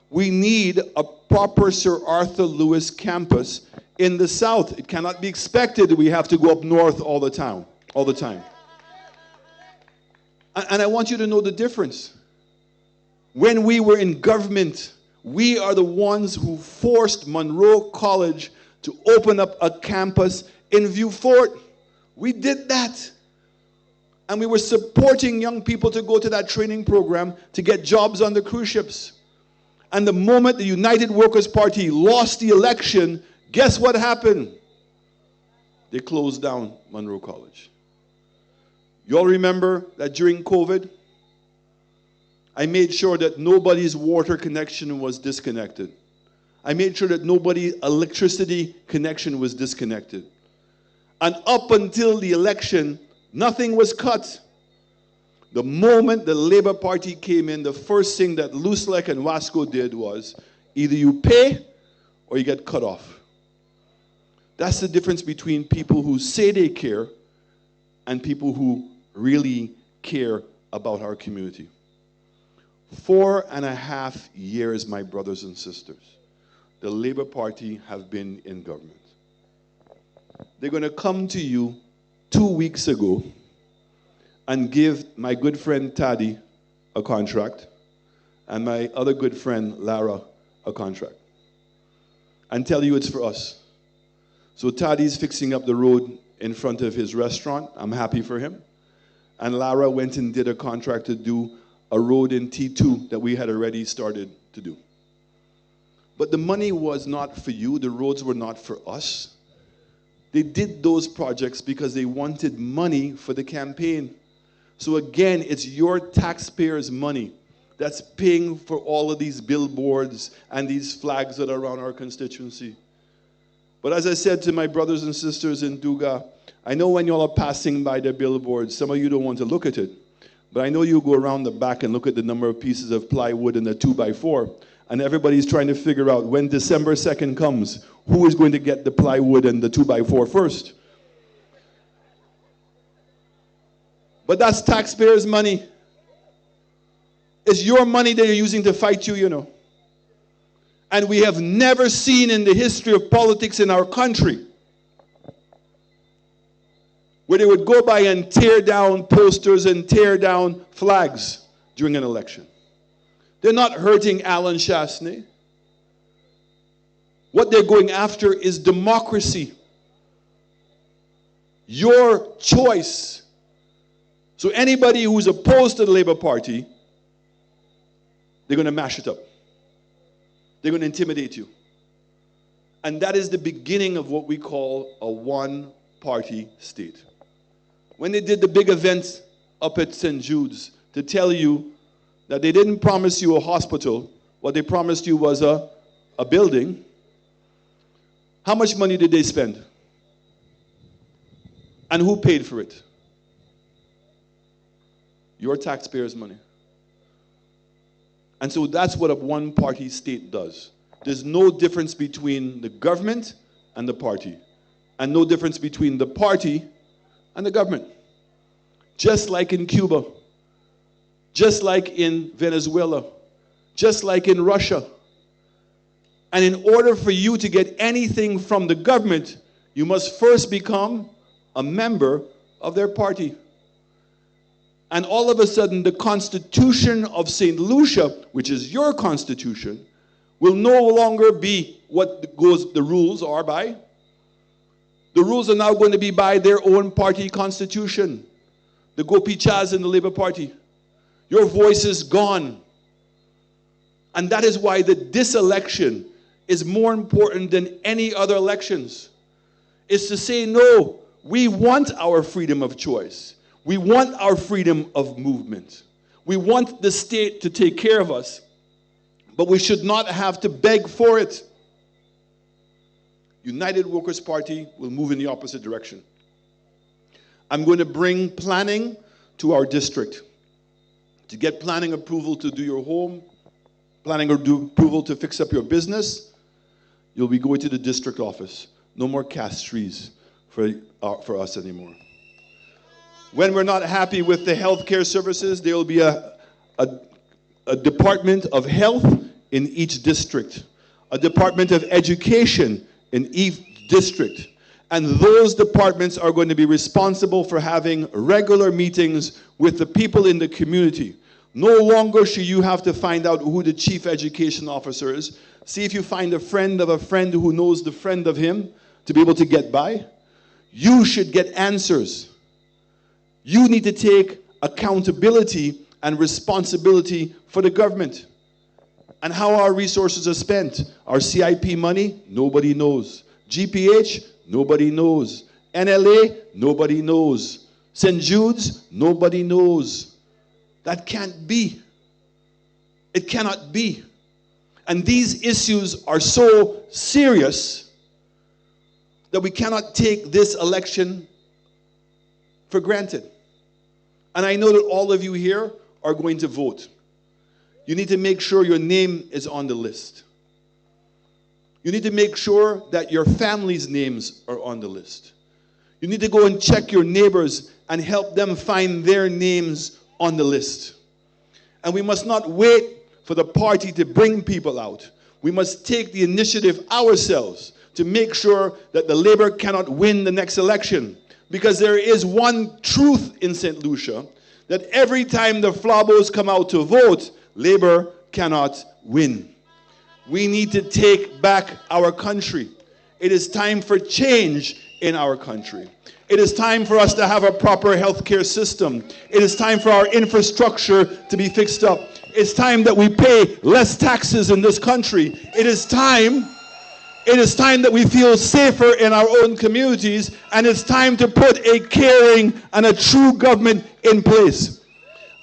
We need a proper Sir Arthur Lewis campus in the South. It cannot be expected that we have to go up north all the time. And I want you to know the difference. When we were in government, we are the ones who forced Monroe College to open up a campus in Vieux Fort. We did that. And we were supporting young people to go to that training program to get jobs on the cruise ships. And the moment the United Workers' Party lost the election, guess what happened? They closed down Monroe College. You all remember that during COVID, I made sure that nobody's water connection was disconnected. I made sure that nobody's electricity connection was disconnected. And up until the election, nothing was cut. The moment the Labour Party came in, the first thing that Looselec and Wasco did was either you pay or you get cut off. That's the difference between people who say they care and people who really care about our community. 4.5 years, my brothers and sisters, the Labour Party have been in government. They're going to come to you 2 weeks ago and give my good friend Taddy a contract and my other good friend Lara a contract and tell you it's for us. So Taddy's fixing up the road in front of his restaurant. I'm happy for him. And Lara went and did a contract to do a road in T2 that we had already started to do. But the money was not for you. The roads were not for us. They did those projects because they wanted money for the campaign. So again, it's your taxpayers' money that's paying for all of these billboards and these flags that are around our constituency. But as I said to my brothers and sisters in Duga, I know when y'all are passing by the billboards, some of you don't want to look at it. But I know you go around the back and look at the number of pieces of plywood in the 2x4, and everybody's trying to figure out when December 2nd comes, who is going to get the plywood and the 2x4 first. But that's taxpayers' money. It's your money that you're using to fight you, you know. And we have never seen in the history of politics in our country where they would go by and tear down posters and tear down flags during an election. They're not hurting Alan Chasney. What they're going after is democracy. Your choice. So anybody who's opposed to the Labour Party, they're going to mash it up. They're going to intimidate you. And that is the beginning of what we call a one-party state. When they did the big event up at St. Jude's to tell you that they didn't promise you a hospital, what they promised you was a building, how much money did they spend? And who paid for it? Your taxpayers' money. And so that's what a one-party state does. There's no difference between the government and the party, and no difference between the party and the government. Just like in Cuba, just like in Venezuela, just like in Russia. And in order for you to get anything from the government, you must first become a member of their party. And all of a sudden, the Constitution of St. Lucia, which is your constitution, will no longer be what the rules are by. The rules are now going to be by their own party constitution. The Gopichas in the Labour Party. Your voice is gone. And that is why this election is more important than any other elections. It's to say, no, we want our freedom of choice. We want our freedom of movement. We want the state to take care of us. But we should not have to beg for it. United Workers' Party will move in the opposite direction. I'm going to bring planning to our district. To get planning approval to do your home, planning or do approval to fix up your business, you'll be going to the district office. No more cast trees for us anymore. When we're not happy with the healthcare services, there will be a department of health in each district, a department of education in each district. And those departments are going to be responsible for having regular meetings with the people in the community. No longer should you have to find out who the chief education officer is. See if you find a friend of a friend who knows the friend of him to be able to get by. You should get answers. You need to take accountability and responsibility for the government and how our resources are spent. Our CIP money, nobody knows. GPH, nobody knows. NLA, nobody knows. St. Jude's, nobody knows. That can't be. It cannot be. And these issues are so serious that we cannot take this election for granted. And I know that all of you here are going to vote. You need to make sure your name is on the list. You need to make sure that your family's names are on the list. You need to go and check your neighbors and help them find their names on the list. And we must not wait for the party to bring people out. We must take the initiative ourselves to make sure that the Labour cannot win the next election. Because there is one truth in St. Lucia, that every time the Flabos come out to vote, Labour cannot win. We need to take back our country. It is time for change in our country. It is time for us to have a proper healthcare system. It is time for our infrastructure to be fixed up. It's time that we pay less taxes in this country. It is time that we feel safer in our own communities, and it's time to put a caring and a true government in place.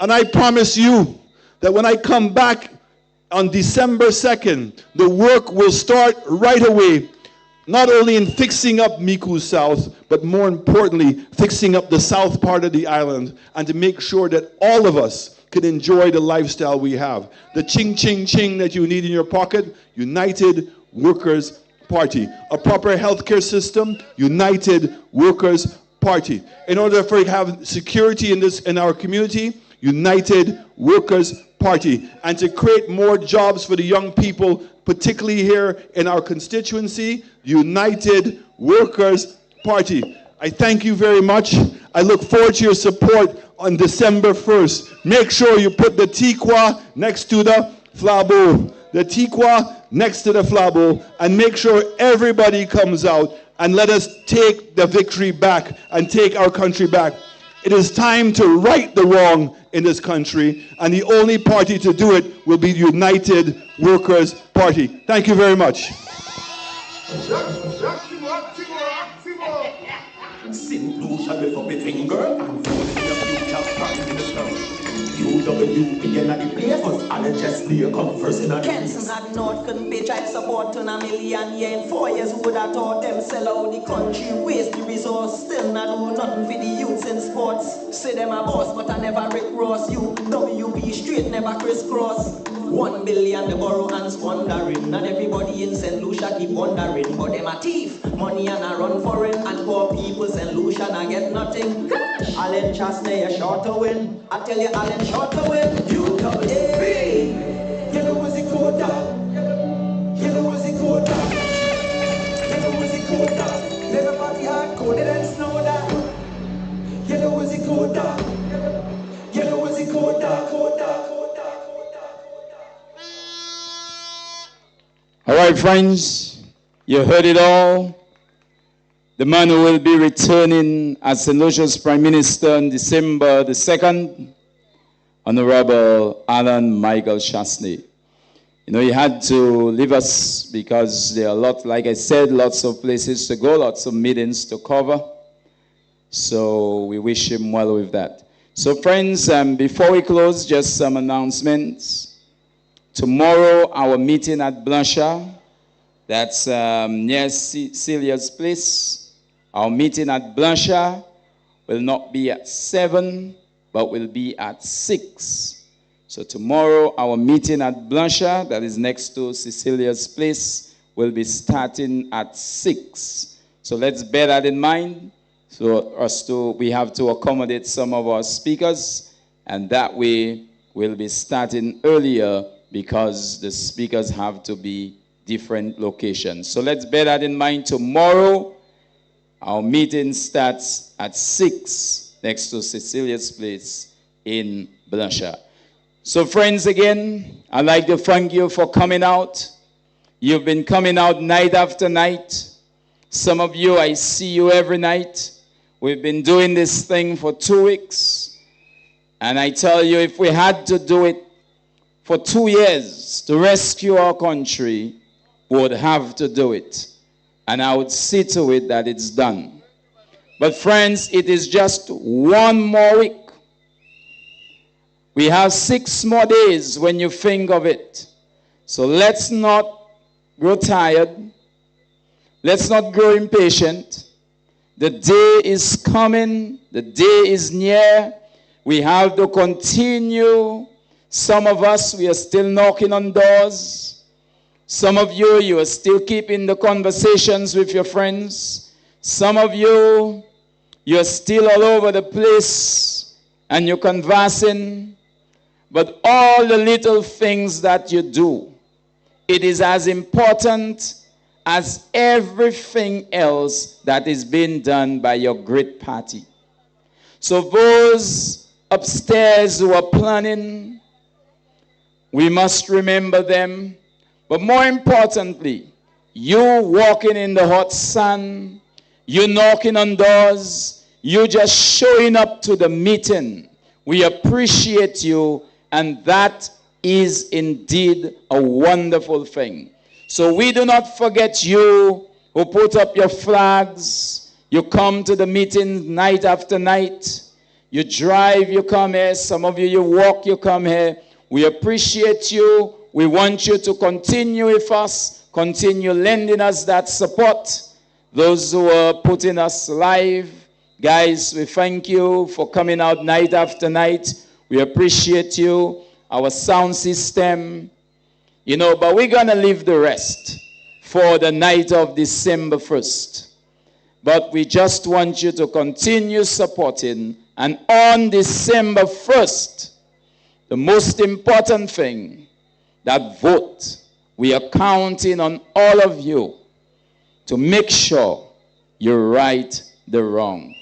And I promise you that when I come back on December 2nd, the work will start right away, not only in fixing up Micoud South, but more importantly, fixing up the south part of the island, and to make sure that all of us can enjoy the lifestyle we have. The ching, ching, ching that you need in your pocket, United Workers Party. A proper healthcare system, United Workers Party. In order for you to have security in our community, United Workers Party. And to create more jobs for the young people, particularly here in our constituency, United Workers Party. I thank you very much. I look forward to your support on December 1st. Make sure you put the Tikwa next to the Flabo. The Tikwa next to the Flabo, and make sure everybody comes out and let us take the victory back and take our country back. It is time to right the wrong in this country, and the only party to do it will be the United Workers Party. Thank you very much. St. Lucia lift up its finger and vote for the future Prime Minister. UWP and the place was just there come first in a Kenson had North couldn't pay child support to $1 million in 4 years. Who would have thought them sell out the country, waste the resource, still not do nothing for the youths in sports. Say them a boss, but I never Rick Ross. UWP straight, never crisscross. 1 billion the borrow and squandering. Not everybody in St. Lucia keep wondering, but them a thief, money and a run foreign, and poor people St. Lucia not get nothing. Alan Chasney a short to win. I tell you, Alan short to win. UWP. Yellow was the quota. Yellow was the quota. Yellow was the quota. Everybody hard coded and snowed that. Yellow was the quota. Yellow was the quota. All right, friends, you heard it all. The man who will be returning as St. Lucia's Prime Minister on December the 2nd, Honorable Alan Michael Chasney. You know, he had to leave us because there are like I said, lots of places to go, lots of meetings to cover. So we wish him well with that. So friends, before we close, just some announcements. Tomorrow, our meeting at Blanchard, that's near Celia's place. Our meeting at Blanchard will not be at 7, but will be at 6. So tomorrow, our meeting at Blanchard, that is next to Cecilia's place, will be starting at 6. So let's bear that in mind. So we have to accommodate some of our speakers, and that way we'll be starting earlier because the speakers have to be different locations. So let's bear that in mind. Tomorrow, our meeting starts at 6 next to Cecilia's place in Blanchard. So friends, again, I'd like to thank you for coming out. You've been coming out night after night. Some of you, I see you every night. We've been doing this thing for 2 weeks. And I tell you, if we had to do it for 2 years to rescue our country, we would have to do it. And I would see to it that it's done. But friends, it is just 1 more week. We have 6 more days when you think of it. So let's not grow tired. Let's not grow impatient. The day is coming. The day is near. We have to continue. Some of us, we are still knocking on doors. Some of you, you are still keeping the conversations with your friends. Some of you, you're still all over the place and you're conversing. But all the little things that you do, it is as important as everything else that is being done by your great party. So those upstairs who are planning, we must remember them. But more importantly, you walking in the hot sun, you knocking on doors, you just showing up to the meeting. We appreciate you, and that is indeed a wonderful thing. So we do not forget you who put up your flags. You come to the meeting night after night. You drive, you come here. Some of you, you walk, you come here. We appreciate you. We want you to continue with us, continue lending us that support. Those who are putting us live, guys, we thank you for coming out night after night. We appreciate you. Our sound system, but we're going to leave the rest for the night of December 1st. But we just want you to continue supporting. And on December 1st, the most important thing, that vote, we are counting on all of you to make sure you right the wrong.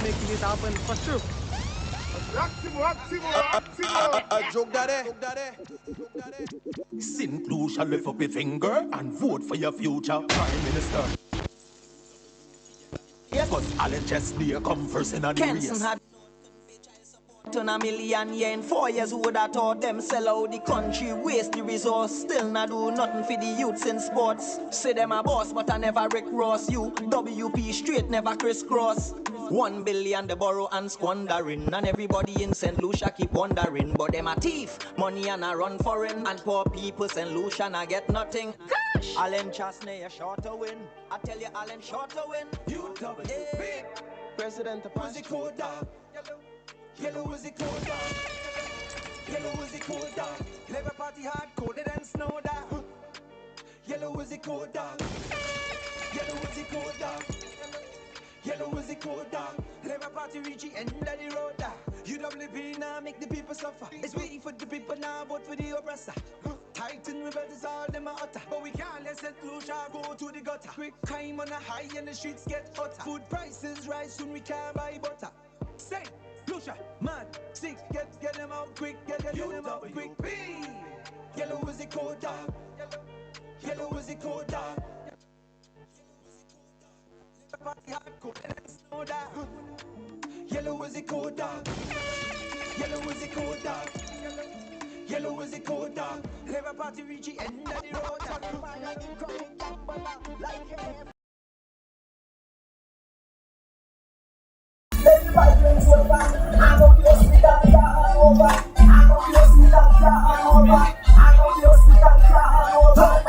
Making it happen for sure. Joke daddy. St. Lucia, lift up your finger and vote for your future Prime Minister. Cause Alan Chesley come first in the race. Turn $1 million in 4 years, who would have taught them sell out the country, waste the resource, still not do nothing for the youths in sports. Say them a boss, but I never Rick Ross. You WP straight, never crisscross. 1 billion they borrow and squandering, and everybody in St. Lucia keep wondering. But them a thief, money and a run foreign, and poor people St. Lucia I get nothing. Cash! Alan Chasney a short to win. I tell you, Alan short to win. UWP, President of Patriotism. Yellow is it cold down. Yellow is it cold down. Labour Party hard coded and snowed down. Yellow is it cold down. Yellow is it cold down. Yellow is it cold down. Labour Party reach the end of the road down. UWP now make the people suffer. It's waiting for the people now, vote for the oppressor. Titan rebels all them are utter. But we can't let St. Lucia go to the gutter. Quick crime on a high and the streets get hotter. Food prices rise soon, we can't buy butter. Say Lucia, man, 6, get them out quick, get them out quick. Yellow is it cold down. Yellow is it cold down. Yellow is it cold down. Yellow is it cold down. Yellow is it cold down. Labour Party reach the end of the road. Let the violence over. I know you'll see that over. I know you'll see that over. I know you'll see that over.